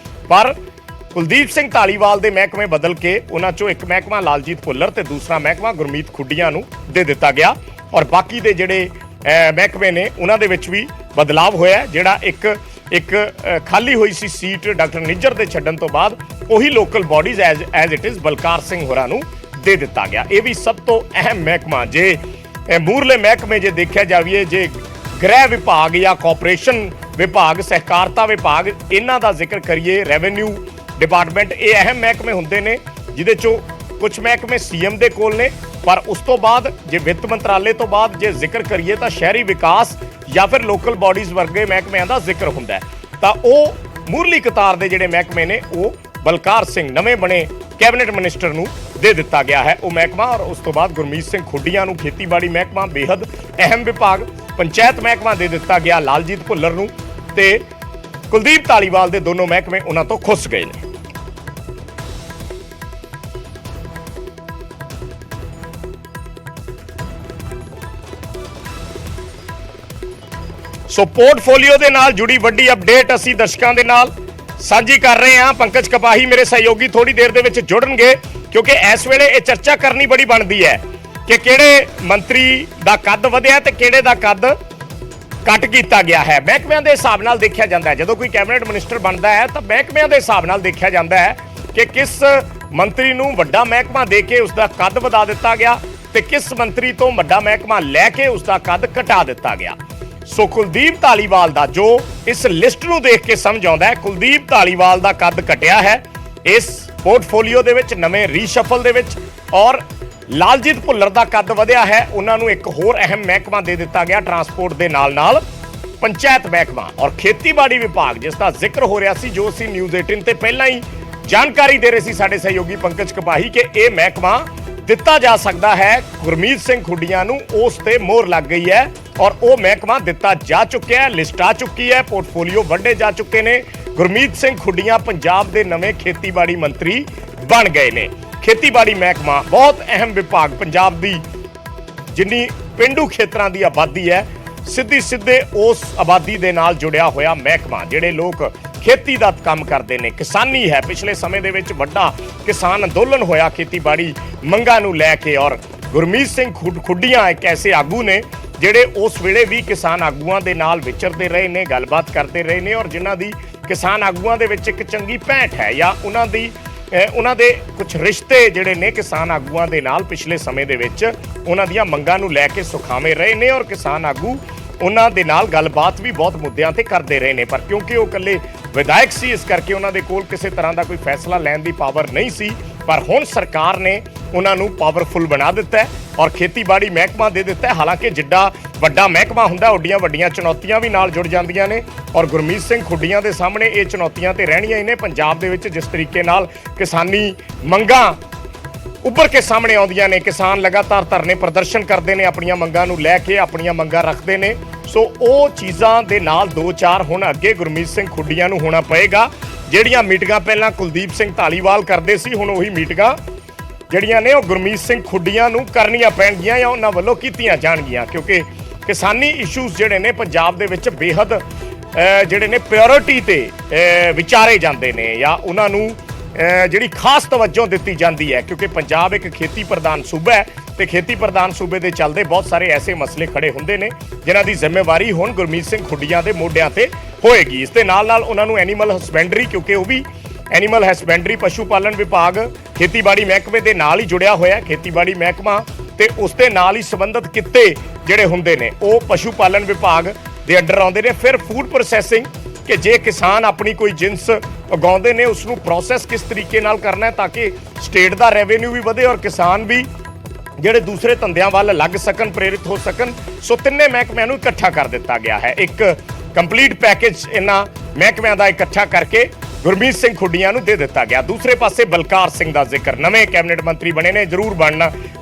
ਪਰ ਕੁਲਦੀਪ ਸਿੰਘ ਧਾਲੀਵਾਲ ਦੇ ਮਹਿਕਮੇ ਬਦਲ ਕੇ ਉਹਨਾਂ ਚੋਂ ਇੱਕ ਮਹਿਕਮਾ ਲਾਲਜੀਤ ਭੁੱਲਰ ਤੇ ਦੂਸਰਾ ਮਹਿਕਮਾ ਗੁਰਮੀਤ ਖੁੱਡੀਆਂ ਨੂੰ ਦੇ ਦਿੱਤਾ ਗਿਆ ਔਰ ਬਾਕੀ ਦੇ ਜਿਹੜੇ ਮਹਿਕਮੇ ਨੇ ਉਹਨਾਂ ਦੇ ਵਿੱਚ ਵੀ ਬਦਲਾਵ ਹੋਇਆ। ਜਿਹੜਾ ਇੱਕ ਖਾਲੀ ਹੋਈ ਸੀ ਸੀਟ ਡਾਕਟਰ ਨਿੱਜਰ ਦੇ ਛੱਡਣ ਤੋਂ ਬਾਅਦ ਉਹੀ local bodies as it is Balkar Singh ਹੋਰਾਂ ਨੂੰ ਦੇ ਦਿੱਤਾ ਗਿਆ। ਇਹ ਵੀ ਸਭ ਤੋਂ ਅਹਿਮ ਮਹਿਕਮਾ। ਜੇ ਮੂਰਲੇ ਮਹਿਕਮੇ ਜੇ ਦੇਖਿਆ ਜਾਵੇ, ਜੇ ਗ੍ਰਹਿ ਵਿਭਾਗ ਜਾਂ ਕਾਰਪੋਰੇਸ਼ਨ ਵਿਭਾਗ, ਸਹਿਕਾਰਤਾ ਵਿਭਾਗ, ਇਹਨਾਂ ਦਾ ਜ਼ਿਕਰ ਕਰੀਏ, ਰੈਵਨਿਊ ਡਿਪਾਰਟਮੈਂਟ, ਇਹ ਅਹਿਮ ਮਹਿਕਮੇ ਹੁੰਦੇ ਨੇ ਜਿਹਦੇ ਚੋਂ ਕੁਝ ਮਹਿਕਮੇ ਸੀਐਮ ਦੇ ਕੋਲ ਨੇ, ਪਰ ਉਸ ਤੋਂ ਬਾਅਦ ਜੇ ਵਿੱਤ ਮੰਤਰਾਲੇ ਤੋਂ ਬਾਅਦ ਜੇ ਜ਼ਿਕਰ ਕਰੀਏ ਤਾਂ ਸ਼ਹਿਰੀ ਵਿਕਾਸ ਜਾਂ ਫਿਰ ਲੋਕਲ ਬਾਡੀਜ਼ ਵਰਗੇ ਮਹਿਕਮਿਆਂ ਦਾ ਜ਼ਿਕਰ ਹੁੰਦਾ ਹੈ। ਤਾਂ ਉਹ ਮੂਰਲੀ ਕਤਾਰ ਦੇ ਜਿਹੜੇ ਮਹਿਕਮੇ ਨੇ ਉਹ ਬਲਕਾਰ ਸਿੰਘ ਨਵੇਂ ਬਣੇ ਕੈਬਨਿਟ ਮਿਨਿਸਟਰ ਨੂੰ ਦੇ ਦਿੱਤਾ ਗਿਆ ਹੈ ਉਹ ਮਹਿਕਮਾ। ਔਰ ਉਸ ਤੋਂ ਬਾਅਦ ਗੁਰਮੀਤ ਸਿੰਘ ਖੁੱਡੀਆਂ ਨੂੰ ਖੇਤੀਬਾੜੀ ਮਹਿਕਮਾ, ਬੇਹੱਦ ਅਹਿਮ ਵਿਭਾਗ, ਪੰਚਾਇਤ ਮਹਿਕਮਾ ਦੇ ਦਿੱਤਾ ਗਿਆ ਲਾਲਜੀਤ ਭੁੱਲਰ ਨੂੰ ਤੇ ਕੁਲਦੀਪ ਧਾਲੀਵਾਲ ਦੇ ਦੋਨੋਂ ਮਹਿਕਮੇ ਉਹਨਾਂ ਤੋਂ ਖੁੱਸ ਗਏ ਨੇ। ਸੋ ਪੋਰਟਫੋਲੀਓ ਦੇ ਨਾਲ ਜੁੜੀ ਵੱਡੀ ਅਪਡੇਟ ਅਸੀਂ ਦਰਸ਼ਕਾਂ ਦੇ ਨਾਲ ਸਾਂਝੀ ਕਰ ਰਹੇ ਹਾਂ। ਪੰਕਜ ਕਪਾਹੀ ਮੇਰੇ ਸਹਿਯੋਗੀ ਥੋੜੀ ਦੇਰ ਦੇ ਵਿੱਚ ਜੁੜਨਗੇ ਕਿਉਂਕਿ ਇਸ ਵੇਲੇ ਇਹ ਚਰਚਾ ਕਰਨੀ ਬੜੀ ਬਣਦੀ ਹੈ ਕਿ ਕਿਹੜੇ ਮੰਤਰੀ ਦਾ ਕੱਦ ਵਧਿਆ ਤੇ ਕਿਹੜੇ ਦਾ ਕੱਦ ਕੱਟ ਕੀਤਾ ਗਿਆ ਹੈ। ਮਹਿਕਮਿਆਂ ਦੇ ਹਿਸਾਬ ਨਾਲ ਦੇਖਿਆ ਜਾਂਦਾ ਹੈ, ਜਦੋਂ ਕੋਈ ਕੈਬਨਿਟ ਮਿਨਿਸਟਰ ਬਣਦਾ ਹੈ ਤਾਂ ਮਹਿਕਮਿਆਂ ਦੇ ਹਿਸਾਬ ਨਾਲ ਦੇਖਿਆ ਜਾਂਦਾ ਹੈ ਕਿ ਕਿਸ ਮੰਤਰੀ ਨੂੰ ਵੱਡਾ ਮਹਿਕਮਾ ਦੇ ਕੇ ਉਸ ਦਾ ਕੱਦ ਵਧਾ ਦਿੱਤਾ ਗਿਆ ਤੇ ਕਿਸ ਮੰਤਰੀ ਤੋਂ ਵੱਡਾ ਮਹਿਕਮਾ ਲੈ ਕੇ ਉਸ ਦਾ ਕੱਦ ਘਟਾ ਦਿੱਤਾ ਗਿਆ। ਸੋ ਕੁਲਦੀਪ ਧਾਲੀਵਾਲ ਦਾ, ਜੋ ਇਸ ਲਿਸਟ ਨੂੰ ਦੇਖ ਕੇ ਸਮਝ ਆਉਂਦਾ ਹੈ, ਕੁਲਦੀਪ ਧਾਲੀਵਾਲ ਦਾ ਕੱਦ ਘਟਿਆ ਹੈ ਇਸ ਪੋਰਟਫੋਲੀਓ ਦੇ ਵਿੱਚ, ਨਵੇਂ ਰੀਸ਼ਫਲ ਦੇ ਵਿੱਚ, ਔਰ ਲਾਲਜੀਤ ਭੁੱਲਰ ਦਾ ਕੱਦ ਵਧਿਆ ਹੈ। ਉਹਨਾਂ ਨੂੰ ਇੱਕ ਹੋਰ ਅਹਿਮ ਮਹਿਕਮਾ ਦੇ ਦਿੱਤਾ ਗਿਆ ਟਰਾਂਸਪੋਰਟ ਦੇ ਨਾਲ ਪੰਚਾਇਤ ਮਹਿਕਮਾ ਔਰ ਖੇਤੀਬਾੜੀ ਵਿਭਾਗ ਜਿਸ ਦਾ ਜ਼ਿਕਰ ਹੋ ਰਿਹਾ ਸੀ, ਜੋ ਅਸੀਂ ਨਿਊਜ਼ 18 ਤੇ ਪਹਿਲਾਂ ਹੀ ਜਾਣਕਾਰੀ ਦੇ ਰਹੇ ਸੀ ਸਾਡੇ ਸਹਿਯੋਗੀ ਪੰਕਜ ਕਪਾਹੀ ਕਿ ਇਹ ਮਹਿਕਮਾ ਦਿੱਤਾ ਜਾ ਸਕਦਾ ਹੈ ਗੁਰਮੀਤ ਸਿੰਘ ਖੁੱਡੀਆਂ ਨੂੰ। ਉਸ ਤੇ ਮੋਹਰ ਲੱਗ ਗਈ ਹੈ ਔਰ ਉਹ ਮਹਿਕਮਾ ਦਿੱਤਾ ਜਾ ਚੁੱਕਿਆ ਹੈ, ਲਿਸਟ ਆ ਚੁੱਕੀ ਹੈ, ਪੋਰਟਫੋਲੀਓ ਵੱਡੇ ਜਾ ਚੁੱਕੇ ਨੇ। ਗੁਰਮੀਤ ਸਿੰਘ ਖੁੱਡੀਆਂ ਪੰਜਾਬ ਦੇ ਨਵੇਂ ਖੇਤੀਬਾੜੀ ਮੰਤਰੀ ਬਣ ਗਏ ਨੇ। ਖੇਤੀਬਾੜੀ ਮਹਿਕਮਾ ਬਹੁਤ ਅਹਿਮ ਵਿਭਾਗ, ਪੰਜਾਬ ਦੀ ਜਿੰਨੀ ਪਿੰਡੂ ਖੇਤਰਾਂ ਦੀ ਆਬਾਦੀ ਹੈ ਸਿੱਧੇ ਉਸ ਆਬਾਦੀ ਦੇ ਨਾਲ ਜੁੜਿਆ ਹੋਇਆ ਮਹਿਕਮਾ। ਜਿਹੜੇ ਲੋਕ ਖੇਤੀ ਦਾ ਕੰਮ ਕਰਦੇ ਨੇ, ਕਿਸਾਨੀ ਹੈ, ਪਿਛਲੇ ਸਮੇਂ ਦੇ ਵਿੱਚ ਵੱਡਾ ਕਿਸਾਨ ਅੰਦੋਲਨ ਹੋਇਆ ਖੇਤੀਬਾੜੀ ਮੰਗਾਂ ਨੂੰ ਲੈ ਕੇ ਔਰ ਗੁਰਮੀਤ ਸਿੰਘ ਖੁੱਡੀਆਂ ਇੱਕ ਐਸੇ ਆਗੂ ਨੇ ਜਿਹੜੇ ਉਸ ਵੇਲੇ ਵੀ ਕਿਸਾਨ ਆਗੂਆਂ ਦੇ ਨਾਲ ਵਿਚਰਦੇ ਰਹੇ ਨੇ, ਗੱਲਬਾਤ ਕਰਦੇ ਰਹੇ ਨੇ ਔਰ ਜਿਨ੍ਹਾਂ ਦੀ ਕਿਸਾਨ ਆਗੂਆਂ ਦੇ ਵਿੱਚ ਇੱਕ ਚੰਗੀ ਭੈਂਟ ਹੈ ਜਾਂ ਉਹਨਾਂ ਦੇ ਕੁਝ ਰਿਸ਼ਤੇ ਜਿਹੜੇ ਨੇ ਕਿਸਾਨ ਆਗੂਆਂ ਦੇ ਨਾਲ ਪਿਛਲੇ ਸਮੇਂ ਦੇ ਵਿੱਚ ਉਹਨਾਂ ਦੀਆਂ ਮੰਗਾਂ ਨੂੰ ਲੈ ਕੇ ਸੁਖਾਵੇਂ ਰਹੇ ਨੇ ਔਰ ਕਿਸਾਨ ਆਗੂ ਉਹਨਾਂ ਦੇ ਨਾਲ ਗੱਲਬਾਤ ਵੀ ਬਹੁਤ ਮੁੱਦਿਆਂ ਤੇ ਕਰਦੇ ਰਹੇ ਨੇ। ਪਰ ਕਿਉਂਕਿ ਉਹ ਇਕੱਲੇ ਵਿਧਾਇਕ ਸੀ, ਇਸ ਕਰਕੇ ਉਹਨਾਂ ਦੇ ਕੋਲ ਕਿਸੇ ਤਰ੍ਹਾਂ ਦਾ ਕੋਈ ਫੈਸਲਾ ਲੈਣ ਦੀ ਪਾਵਰ ਨਹੀਂ ਸੀ। ਪਰ ਹੁਣ ਸਰਕਾਰ ਨੇ ਉਹਨਾਂ ਨੂੰ ਪਾਵਰਫੁਲ ਬਣਾ ਦਿੱਤਾ ਹੈ ਔਰ ਖੇਤੀਬਾੜੀ ਮਹਿਕਮਾ ਦੇ ਦਿੱਤਾ ਹੈ। ਹਾਲਾਂਕਿ ਜਿੱਡਾ ਵੱਡਾ ਮਹਿਕਮਾ ਹੁੰਦਾ, ਓਡੀਆਂ ਵੱਡੀਆਂ ਚੁਣੌਤੀਆਂ ਵੀ ਨਾਲ ਜੁੜ ਜਾਂਦੀਆਂ ਨੇ ਔਰ ਗੁਰਮੀਤ ਸਿੰਘ ਖੁੱਡੀਆਂ ਦੇ ਸਾਹਮਣੇ ਇਹ ਚੁਣੌਤੀਆਂ ਤੇ ਰਹਿਣੀਆਂ ਹੀ ਨੇ। ਪੰਜਾਬ ਦੇ ਵਿੱਚ ਜਿਸ ਤਰੀਕੇ ਨਾਲ ਕਿਸਾਨੀ ਮੰਗਾਂ ਉੱਭਰ ਕੇ ਸਾਹਮਣੇ ਆਉਂਦੀਆਂ ਨੇ, ਕਿਸਾਨ ਲਗਾਤਾਰ ਧਰਨੇ ਪ੍ਰਦਰਸ਼ਨ ਕਰਦੇ ਨੇ, ਆਪਣੀਆਂ ਮੰਗਾਂ ਨੂੰ ਲੈ ਕੇ ਆਪਣੀਆਂ ਮੰਗਾਂ ਰੱਖਦੇ ਨੇ। ਸੋ ਉਹ ਚੀਜ਼ਾਂ ਦੇ ਨਾਲ ਦੋ ਚਾਰ ਹੁਣ ਅੱਗੇ ਗੁਰਮੀਤ ਸਿੰਘ ਖੁੱਡੀਆਂ ਨੂੰ ਹੋਣਾ ਪਏਗਾ। ਜਿਹੜੀਆਂ ਮੀਟਿੰਗਾਂ ਪਹਿਲਾਂ ਕੁਲਦੀਪ ਸਿੰਘ ਧਾਲੀਵਾਲ ਕਰਦੇ ਸੀ, ਹੁਣ ਉਹੀ ਮੀਟਿੰਗਾਂ ਜਿਹੜੀਆਂ ਨੇ ਉਹ ਗੁਰਮੀਤ ਸਿੰਘ ਖੁੱਡੀਆਂ ਨੂੰ ਕਰਨੀਆਂ ਪੈਣਗੀਆਂ ਜਾਂ ਉਹਨਾਂ ਵੱਲੋਂ ਕੀਤੀਆਂ ਜਾਣਗੀਆਂ, ਕਿਉਂਕਿ ਕਿਸਾਨੀ ਇਸ਼ੂਜ਼ ਜਿਹੜੇ ਨੇ ਪੰਜਾਬ ਦੇ ਵਿੱਚ ਬੇਹੱਦ ਜਿਹੜੇ ਨੇ ਪ੍ਰਾਇੋਰਟੀ ਤੇ ਵਿਚਾਰੇ ਜਾਂਦੇ ਨੇ ਜਾਂ ਉਹਨਾਂ ਨੂੰ ਜਿਹੜੀ ਖਾਸ ਤਵੱਜੋ ਦਿੱਤੀ ਜਾਂਦੀ ਹੈ, ਕਿਉਂਕਿ ਪੰਜਾਬ ਇੱਕ ਖੇਤੀ ਪ੍ਰਧਾਨ ਸੂਬਾ ਹੈ ਤੇ ਖੇਤੀ ਪ੍ਰਧਾਨ ਸੂਬੇ ਦੇ ਚੱਲਦੇ ਬਹੁਤ ਸਾਰੇ ਐਸੇ ਮਸਲੇ ਖੜੇ ਹੁੰਦੇ ਨੇ ਜਿਨ੍ਹਾਂ ਦੀ ਜ਼ਿੰਮੇਵਾਰੀ ਹੁਣ ਗੁਰਮੀਤ ਸਿੰਘ ਖੁੱਡੀਆਂ ਦੇ ਮੋਢਿਆਂ ਤੇ ਹੋਏਗੀ। ਇਸ ਦੇ ਨਾਲ ਨਾਲ ਉਹਨਾਂ ਨੂੰ ਐਨੀਮਲ ਹਸਬੈਂਡਰੀ, ਕਿਉਂਕਿ ਉਹ ਵੀ ਐਨੀਮਲ ਹਸਬੈਂਡਰੀ ਪਸ਼ੂ ਪਾਲਣ ਵਿਭਾਗ ਖੇਤੀਬਾੜੀ ਮਹਿਕਮੇ ਦੇ ਨਾਲ ਹੀ ਜੁੜਿਆ ਹੋਇਆ। ਖੇਤੀਬਾੜੀ ਮਹਿਕਮਾ ਤੇ ਉਸ ਦੇ ਨਾਲ ਹੀ ਸੰਬੰਧਿਤ ਕਿੱਤੇ ਜਿਹੜੇ ਹੁੰਦੇ ਨੇ ਉਹ ਪਸ਼ੂ ਪਾਲਣ ਵਿਭਾਗ ਦੇ ਅੰਡਰ ਆਉਂਦੇ ਨੇ। ਫਿਰ ਫੂਡ ਪ੍ਰੋਸੈਸਿੰਗ, ਕਿ ਜੇ ਕਿਸਾਨ ਆਪਣੀ ਕੋਈ ਜਿੰਸ ਉਗਾਉਂਦੇ ਨੇ ਉਸ ਨੂੰ ਪ੍ਰੋਸੈਸ ਕਿਸ ਤਰੀਕੇ ਨਾਲ ਕਰਨਾ ਹੈ ਤਾਂ ਕਿ ਸਟੇਟ ਦਾ ਰੈਵਨਿਊ ਵੀ ਵਧੇ ਔਰ ਕਿਸਾਨ ਵੀ ਜਿਹੜੇ ਦੂਸਰੇ ਧੰਦਿਆਂ ਵੱਲ ਲੱਗ ਸਕਣ, ਪ੍ਰੇਰਿਤ ਹੋ ਸਕਣ। ਸੋ ਤਿੰਨੇ ਮਹਿਕਮਿਆਂ ਨੂੰ ਇਕੱਠਾ ਕਰ ਦਿੱਤਾ ਗਿਆ ਹੈ। ਇੱਕ ਕੰਪਲੀਟ ਪੈਕੇਜ ਇਹਨਾਂ ਮਹਿਕਮਿਆਂ ਦਾ ਇਕੱਠਾ ਕਰਕੇ ਗੁਰਮੀਤ ਸਿੰਘ ਖੁੱਡੀਆਂ ਨੂੰ ਦੇ ਦਿੱਤਾ ਗਿਆ। ਦੂਸਰੇ ਪਾਸੇ ਬਲਕਾਰ ਸਿੰਘ ਦਾ ਜ਼ਿਕਰ, ਨਵੇਂ ਕੈਬਨਿਟ ਮੰਤਰੀ ਬਣੇ ਨੇ, ਜ਼ਰੂਰ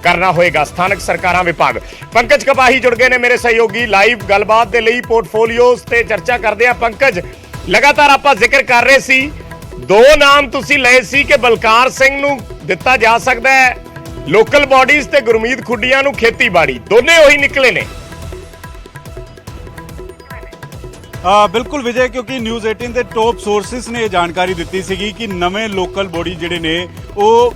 ਕਰਨਾ ਹੋਏਗਾ ਸਥਾਨਕ ਸਰਕਾਰਾਂ ਵਿਭਾਗ। ਪੰਕਜ ਕਪਾਹੀ ਜੁੜ ਗਏ ਨੇ ਮੇਰੇ ਸਹਿਯੋਗੀ ਲਾਈਵ ਗੱਲਬਾਤ ਦੇ ਲਈ। ਪੋਰਟਫੋਲੀਓਜ਼ ਤੇ ਚਰਚਾ ਕਰਦੇ ਆ। ਪੰਕਜ, ਲਗਾਤਾਰ ਆਪਾਂ ਜ਼ਿਕਰ ਕਰ ਰਹੇ ਸੀ, ਦੋ ਨਾਮ ਤੁਸੀਂ ਲਏ ਸੀ ਕਿ ਬਲਕਾਰ ਸਿੰਘ ਨੂੰ ਦਿੱਤਾ ਜਾ ਸਕਦਾ ਹੈ ਲੋਕਲ ਬਾਡੀਜ਼ ਤੇ ਗੁਰਮੀਤ ਖੁੱਡੀਆਂ ਨੂੰ ਖੇਤੀਬਾੜੀ, ਦੋਨੇ ਉਹੀ ਨਿਕਲੇ ਨੇ। ਬਿਲਕੁਲ ਵਿਜੇ, ਕਿਉਂਕਿ ਨਿਊਜ਼ 18 ਦੇ ਟੌਪ ਸੋਰਸਿਸ ਨੇ ਇਹ ਜਾਣਕਾਰੀ ਦਿੱਤੀ ਸੀਗੀ ਕਿ ਨਵੇਂ ਲੋਕਲ ਬੋਡੀ ਜਿਹੜੇ ਨੇ ਉਹ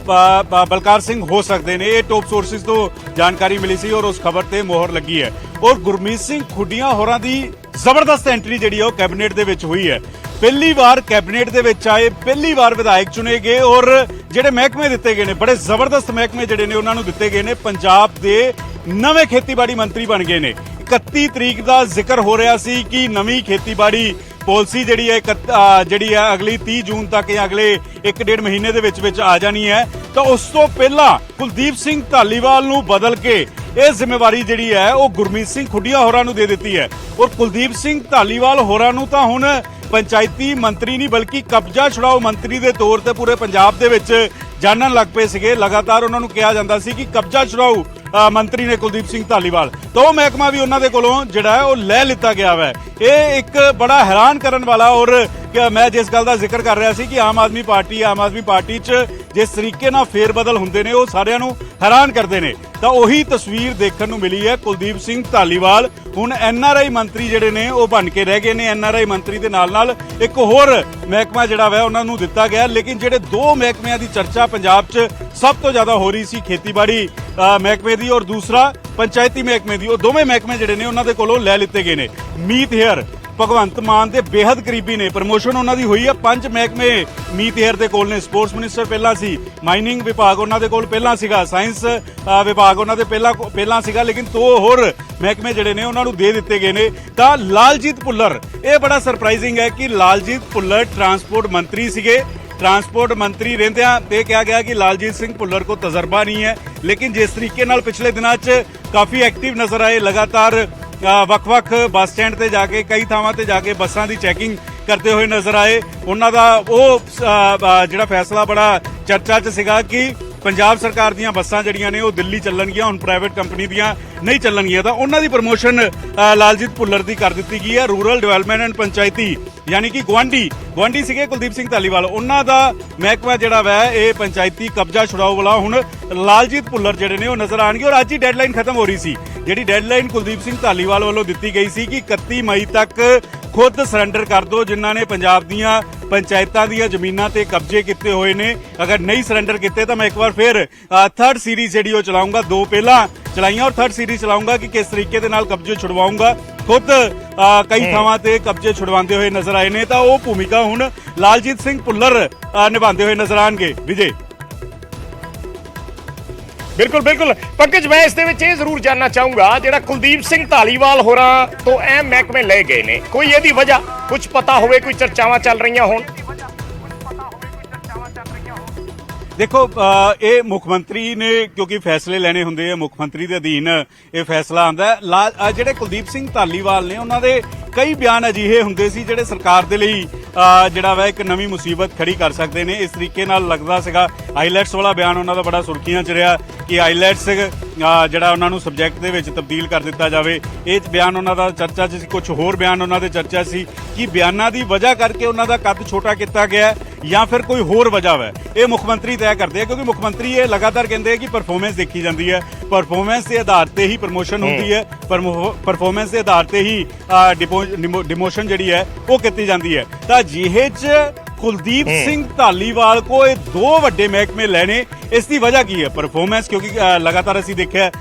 ਬਲਕਾਰ ਸਿੰਘ ਹੋ ਸਕਦੇ ਨੇ। ਇਹ ਟੌਪ ਸੋਰਸਿਸ ਤੋਂ ਜਾਣਕਾਰੀ ਮਿਲੀ ਸੀ ਔਰ ਉਸ ਖਬਰ ਤੇ ਮੋਹਰ ਲੱਗੀ ਹੈ। ਔਰ ਗੁਰਮੀਤ ਸਿੰਘ ਖੁੱਡੀਆਂ ਹੋਰਾਂ ਦੀ ਜ਼ਬਰਦਸਤ ਐਂਟਰੀ ਜਿਹੜੀ ਹੈ ਉਹ ਕੈਬਨਿਟ ਦੇ ਵਿੱਚ ਹੋਈ ਹੈ। ਪਹਿਲੀ ਵਾਰ ਕੈਬਨਿਟ ਦੇ ਵਿੱਚ ਆਏ, ਪਹਿਲੀ ਵਾਰ ਵਿਧਾਇਕ ਚੁਣੇ ਗਏ ਔਰ ਜਿਹੜੇ ਮਹਿਕਮੇ ਦਿੱਤੇ ਗਏ ਨੇ, ਬੜੇ ਜ਼ਬਰਦਸਤ ਮਹਿਕਮੇ ਜਿਹੜੇ ਨੇ ਉਹਨਾਂ ਨੂੰ ਦਿੱਤੇ ਗਏ ਨੇ। ਪੰਜਾਬ ਦੇ ਨਵੇਂ ਖੇਤੀਬਾੜੀ ਮੰਤਰੀ ਬਣ ਗਏ ਨੇ। 31 ਤਰੀਕ ਦਾ ਜ਼ਿਕਰ ਹੋ ਰਿਹਾ ਸੀ ਕਿ ਨਵੀਂ ਖੇਤੀਬਾੜੀ ਪਾਲਿਸੀ ਜਿਹੜੀ ਹੈ ਅਗਲੀ 30 ਜੂਨ ਤੱਕ ਜਾਂ ਅਗਲੇ 1.5 ਮਹੀਨੇ ਦੇ ਵਿੱਚ ਆ ਜਾਣੀ ਹੈ। ਤਾਂ ਉਸ ਤੋਂ ਪਹਿਲਾਂ ਕੁਲਦੀਪ ਸਿੰਘ ਧਾਲੀਵਾਲ ਨੂੰ ਬਦਲ ਕੇ ਇਹ ਜ਼ਿੰਮੇਵਾਰੀ ਜਿਹੜੀ ਹੈ ਉਹ ਗੁਰਮੀਤ ਸਿੰਘ ਖੁੱਡੀਆਂ ਹੋਰਾਂ ਨੂੰ ਦੇ ਦਿੱਤੀ ਹੈ। ਔਰ ਕੁਲਦੀਪ ਸਿੰਘ ਧਾਲੀਵਾਲ ਹੋਰਾਂ ਨੂੰ ਤਾਂ ਹੁਣ ਪੰਚਾਇਤੀ ਮੰਤਰੀ ਨਹੀਂ ਬਲਕਿ ਕਬਜ਼ਾ ਛੁਡਾਓ ਮੰਤਰੀ ਦੇ ਤੌਰ ਤੇ ਪੂਰੇ ਪੰਜਾਬ ਦੇ ਵਿੱਚ ਜਾਣਨ ਲੱਗ ਪਏ ਸੀਗੇ। ਲਗਾਤਾਰ ਉਹਨਾਂ ਨੂੰ ਕਿਹਾ ਜਾਂਦਾ ਸੀ ਕਿ ਕਬਜ਼ਾ ਛੁਡਾਓ ਮੰਤਰੀ ਨੇ ਕੁਲਦੀਪ ਸਿੰਘ ਧਾਲੀਵਾਲ, ਤਾਂ ਉਹ ਮਹਿਕਮਾ ਵੀ ਉਹਨਾਂ ਦੇ ਕੋਲੋਂ ਜਿਹੜਾ ਹੈ ਉਹ ਲੈ ਲਿੱਤਾ ਗਿਆ ਵਾ। ਇਹ ਇੱਕ ਬੜਾ ਹੈਰਾਨ ਕਰਨ ਵਾਲਾ, ਔਰ ਮੈਂ ਜਿਸ ਗੱਲ ਦਾ ਜ਼ਿਕਰ ਕਰ ਰਿਹਾ ਸੀ ਕਿ ਆਮ ਆਦਮੀ ਪਾਰਟੀ 'ਚ ਜਿਸ ਤਰੀਕੇ ਨਾਲ ਫੇਰ ਬਦਲ ਹੁੰਦੇ ਨੇ ਉਹ ਸਾਰਿਆਂ ਨੂੰ ਹੈਰਾਨ ਕਰਦੇ ਨੇ, ਤਾਂ ਉਹੀ ਤਸਵੀਰ ਦੇਖਣ ਨੂੰ ਮਿਲੀ ਹੈ। ਕੁਲਦੀਪ ਸਿੰਘ ਧਾਲੀਵਾਲ ਹੁਣ NRI ਮੰਤਰੀ ਜਿਹੜੇ ਨੇ ਉਹ ਬਣ ਕੇ ਰਹਿ ਗਏ ਨੇ। NRI ਮੰਤਰੀ ਦੇ ਨਾਲ ਇੱਕ ਹੋਰ ਮਹਿਕਮਾ ਜਿਹੜਾ ਵਾ ਉਹਨਾਂ ਨੂੰ ਦਿੱਤਾ ਗਿਆ। ਲੇਕਿਨ ਜਿਹੜੇ ਦੋ ਮਹਿਕਮਿਆਂ ਦੀ ਚਰਚਾ ਪੰਜਾਬ 'ਚ ਸਭ ਤੋਂ ਜ਼ਿਆਦਾ ਹੋ ਰਹੀ ਸੀ, ਖੇਤੀਬਾੜੀ ਮਹਿਕਮੇ ਦੀ ਔਰ ਦੂਸਰਾ ਪੰਚਾਇਤੀ ਮਹਿਕਮੇ ਦੀ, ਉਹ ਦੋਵੇਂ ਮਹਿਕਮੇ ਜਿਹੜੇ ਨੇ ਉਹਨਾਂ ਦੇ ਕੋਲੋਂ ਲੈ ਲਿੱਤੇ ਗਏ ਨੇ। ਮੀਤ ਹੇਅਰ ਭਗਵੰਤ ਮਾਨ ਦੇ ਬੇਹੱਦ ਕਰੀਬੀ ਨੇ, ਪ੍ਰਮੋਸ਼ਨ ਉਹਨਾਂ ਦੀ ਹੋਈ ਹੈ। 5 ਮਹਿਕਮੇ ਮੀਤ ਹੇਅਰ ਦੇ ਕੋਲ ਨੇ। ਸਪੋਰਟਸ ਮਿਨਿਸਟਰ ਪਹਿਲਾਂ ਸੀ, ਮਾਈਨਿੰਗ ਵਿਭਾਗ ਉਹਨਾਂ ਦੇ ਕੋਲ ਪਹਿਲਾਂ ਸੀਗਾ, ਸਾਇੰਸ ਵਿਭਾਗ ਉਹਨਾਂ ਦੇ ਪਹਿਲਾਂ ਸੀਗਾ, ਲੇਕਿਨ 2 ਹੋਰ ਮਹਿਕਮੇ ਜਿਹੜੇ ਨੇ ਉਹਨਾਂ ਨੂੰ ਦੇ ਦਿੱਤੇ ਗਏ ਨੇ। ਤਾਂ ਲਾਲਜੀਤ ਭੁੱਲਰ, ਇਹ ਬੜਾ ਸਰਪ੍ਰਾਈਜ਼ਿੰਗ ਹੈ ਕਿ ਲਾਲਜੀਤ ਭੁੱਲਰ ਟਰਾਂਸਪੋਰਟ ਮੰਤਰੀ ਸੀਗੇ। ट्रांसपोर्ट मंत्री रहंदियां ये कहा गया कि लालजीत सिंह भुल्लर को तजर्बा नहीं है, लेकिन जिस तरीके नाल पिछले दिनों काफ़ी एक्टिव नजर आए, लगातार ਵੱਖ-ਵੱਖ ਬੱਸ ਸਟੈਂਡ ਤੇ ਜਾ ਕੇ ਕਈ ਥਾਵਾਂ ਤੇ ਜਾ ਕੇ ਬੱਸਾਂ ਦੀ ਚੈਕਿੰਗ ਕਰਦੇ ਹੋਏ ਨਜ਼ਰ ਆਏ। ਉਹਨਾਂ ਦਾ ਉਹ ਜਿਹੜਾ ਫੈਸਲਾ ਬੜਾ ਚਰਚਾ 'ਚ ਸੀਗਾ ਕਿ ਪੰਜਾਬ ਸਰਕਾਰ ਦੀਆਂ ਬੱਸਾਂ ਜਿਹੜੀਆਂ ਨੇ ਉਹ ਦਿੱਲੀ ਚੱਲਣਗੀਆਂ, ਹੁਣ ਪ੍ਰਾਈਵੇਟ ਕੰਪਨੀ ਦੀਆਂ ਨਹੀਂ ਚੱਲਣਗੀਆਂ। ਤਾਂ ਉਹਨਾਂ ਦੀ ਪ੍ਰਮੋਸ਼ਨ ਲਾਲਜੀਤ ਭੁੱਲਰ ਦੀ ਕਰ ਦਿੱਤੀ ਗਈ ਹੈ। ਰੂਰਲ ਡਿਵੈਲਪਮੈਂਟ ਐਂਡ ਪੰਚਾਇਤੀ ਯਾਨੀ ਕਿ ਗੁਆਂਢੀ ਸੀਗੇ ਕੁਲਦੀਪ ਸਿੰਘ ਧਾਲੀਵਾਲ, ਉਹਨਾਂ ਦਾ ਮਹਿਕਮਾ ਜਿਹੜਾ ਵੈ ਇਹ ਪੰਚਾਇਤੀ ਕਬਜ਼ਾ ਛੁਡਾਓ ਵਾਲਾ ਹੁਣ ਲਾਲਜੀਤ ਭੁੱਲਰ ਜਿਹੜੇ ਨੇ ਉਹ ਨਜ਼ਰ ਆਣਗੇ। ਔਰ ਅੱਜ ਹੀ ਡੈਡਲਾਈਨ ਖਤਮ ਹੋ ਰਹੀ ਸੀ, ਜਿਹੜੀ ਡੈਡਲਾਈਨ ਕੁਲਦੀਪ ਸਿੰਘ ਧਾਲੀਵਾਲ ਵੱਲੋਂ ਦਿੱਤੀ ਗਈ ਸੀ ਕਿ 31 ਮਈ ਤੱਕ ਖੁਦ ਸਰੈਂਡਰ ਕਰ ਦਿਓ ਜਿਨ੍ਹਾਂ ਨੇ ਪੰਜਾਬ ਦੀਆਂ ਪੰਚਾਇਤਾਂ ਦੀਆਂ ਜ਼ਮੀਨਾਂ ਤੇ ਕਬਜ਼ੇ ਕੀਤੇ ਹੋਏ ਨੇ। ਅਗਰ ਨਹੀਂ ਸਰੈਂਡਰ ਕੀਤੇ ਤਾਂ ਮੈਂ ਇੱਕ ਵਾਰ ਫਿਰ ਥਰਡ ਸੀਰੀਜ਼ ਜਿਹੜੀ ਉਹ ਚਲਾਉਂਗਾ, 2 ਪਹਿਲਾਂ ਚਲਾਈਆਂ ਔਰ ਥਰਡ ਸੀਰੀਜ਼ ਚਲਾਉਂਗਾ ਕਿ ਕਿਸ ਤਰੀਕੇ ਦੇ ਨਾਲ ਕਬਜ਼ੇ ਛੁਡਵਾਉਂਗਾ। ਖੁਦ ਕਈ ਥਾਵਾਂ ਤੇ ਕਬਜ਼ੇ ਛੁਡਵਾਉਂਦੇ ਹੋਏ ਨਜ਼ਰ ਆਏ ਨੇ, ਤਾਂ ਉਹ ਭੂਮਿਕਾ ਹੁਣ ਲਾਲਜੀਤ ਸਿੰਘ ਭੁੱਲਰ ਨਿਭਾਉਂਦੇ ਹੋਏ ਨਜ਼ਰ ਆਣਗੇ। ਵਿਜੇ ਬਿਲਕੁਲ ਬਿਲਕੁਲ ਪੰਕਜ, ਮੈਂ ਇਸ ਦੇ ਵਿੱਚ ਇਹ ਜ਼ਰੂਰ ਜਾਨਣਾ ਚਾਹੂੰਗਾ, ਜਿਹੜਾ ਕੁਲਦੀਪ ਸਿੰਘ ਧਾਲੀਵਾਲ ਹੋਰਾਂ ਤੋਂ ਅਹਿਮ ਮਹਿਕਮੇ ਲਏ ਗਏ ਨੇ, ਕੋਈ ਇਹਦੀ ਵਜ੍ਹਾ ਕੁਝ ਪਤਾ ਹੋਵੇ, ਕੋਈ ਚਰਚਾਵਾਂ ਚੱਲ ਰਹੀਆਂ ਹੋਣ? ਦੇਖੋ ਇਹ ਮੁੱਖ ਮੰਤਰੀ ਨੇ ਕਿਉਂਕਿ ਫੈਸਲੇ ਲੈਣੇ ਹੁੰਦੇ ਆ, ਮੁੱਖ ਮੰਤਰੀ ਦੇ ਅਧੀਨ ਇਹ ਫੈਸਲਾ ਆਉਂਦਾ ਹੈ। ਜਿਹੜੇ ਕੁਲਦੀਪ ਸਿੰਘ ਧਾਲੀਵਾਲ ਨੇ ਉਹਨਾਂ ਦੇ ਕਈ ਬਿਆਨ ਅਜਿਹੇ ਹੁੰਦੇ ਸੀ ਜਿਹੜੇ ਸਰਕਾਰ ਦੇ ਲਈ ਜਿਹੜਾ ਵਾ ਇੱਕ ਨਵੀਂ ਮੁਸੀਬਤ ਖੜੀ ਕਰ ਸਕਦੇ ਨੇ। ਇਸ ਤਰੀਕੇ ਨਾਲ ਲੱਗਦਾ ਸੀਗਾ ਆਈਲੈਟਸ ਵਾਲਾ ਬਿਆਨ ਉਹਨਾਂ ਦਾ ਬੜਾ ਸੁਰਖੀਆਂ 'ਚ ਰਿਹਾ ਕਿ ਆਈਲੈਟਸ ਜਿਹੜਾ ਉਹਨਾਂ ਨੂੰ ਸਬਜੈਕਟ ਦੇ ਵਿੱਚ ਤਬਦੀਲ ਕਰ ਦਿੱਤਾ ਜਾਵੇ। ਇਹ ਬਿਆਨ ਉਹਨਾਂ ਦਾ ਚਰਚਾ 'ਚ ਸੀ। ਕੁਝ ਹੋਰ ਬਿਆਨ ਉਹਨਾਂ ਦੇ ਚਰਚਾ ਸੀ ਕਿ ਬਿਆਨਾਂ ਦੀ ਵਜ੍ਹਾ ਕਰਕੇ ਉਹਨਾਂ ਦਾ ਕੱਦ ਛੋਟਾ ਕੀਤਾ ਗਿਆ ਜਾਂ ਫਿਰ ਕੋਈ ਹੋਰ ਵਜ੍ਹਾ ਹੈ। ਇਹ ਮੁੱਖ ਮੰਤਰੀ ਤੈਅ ਕਰਦੇ ਆ, ਕਿਉਂਕਿ ਮੁੱਖ ਮੰਤਰੀ ਇਹ ਲਗਾਤਾਰ ਕਹਿੰਦੇ ਆ ਕਿ ਪਰਫਾਰਮੈਂਸ ਦੇਖੀ ਜਾਂਦੀ ਹੈ, ਪਰਫਾਰਮੈਂਸ ਦੇ ਆਧਾਰ ਤੇ ਹੀ ਪ੍ਰਮੋਸ਼ਨ ਹੁੰਦੀ ਹੈ, ਪਰਫਾਰਮੈਂਸ ਦੇ ਆਧਾਰ ਤੇ ਹੀ ਡਿਮੋਸ਼ਨ ਜਿਹੜੀ ਹੈ ਉਹ ਕੀਤੀ ਜਾਂਦੀ ਹੈ। ਤਾਂ ਜਿਹੇ 'ਚ ਕੁਲਦੀਪ ਸਿੰਘ ਧਾਲੀਵਾਲ ਕੋ ਇਹ ਦੋ ਵੱਡੇ ਮਹਿਕਮੇ ਲੈਣੇ, ਇਸ ਦੀ ਵਜ੍ਹਾ ਕੀ ਹੈ? ਪਰਫਾਰਮੈਂਸ, ਕਿਉਂਕਿ ਲਗਾਤਾਰ ਅਸੀਂ ਦੇਖਿਆ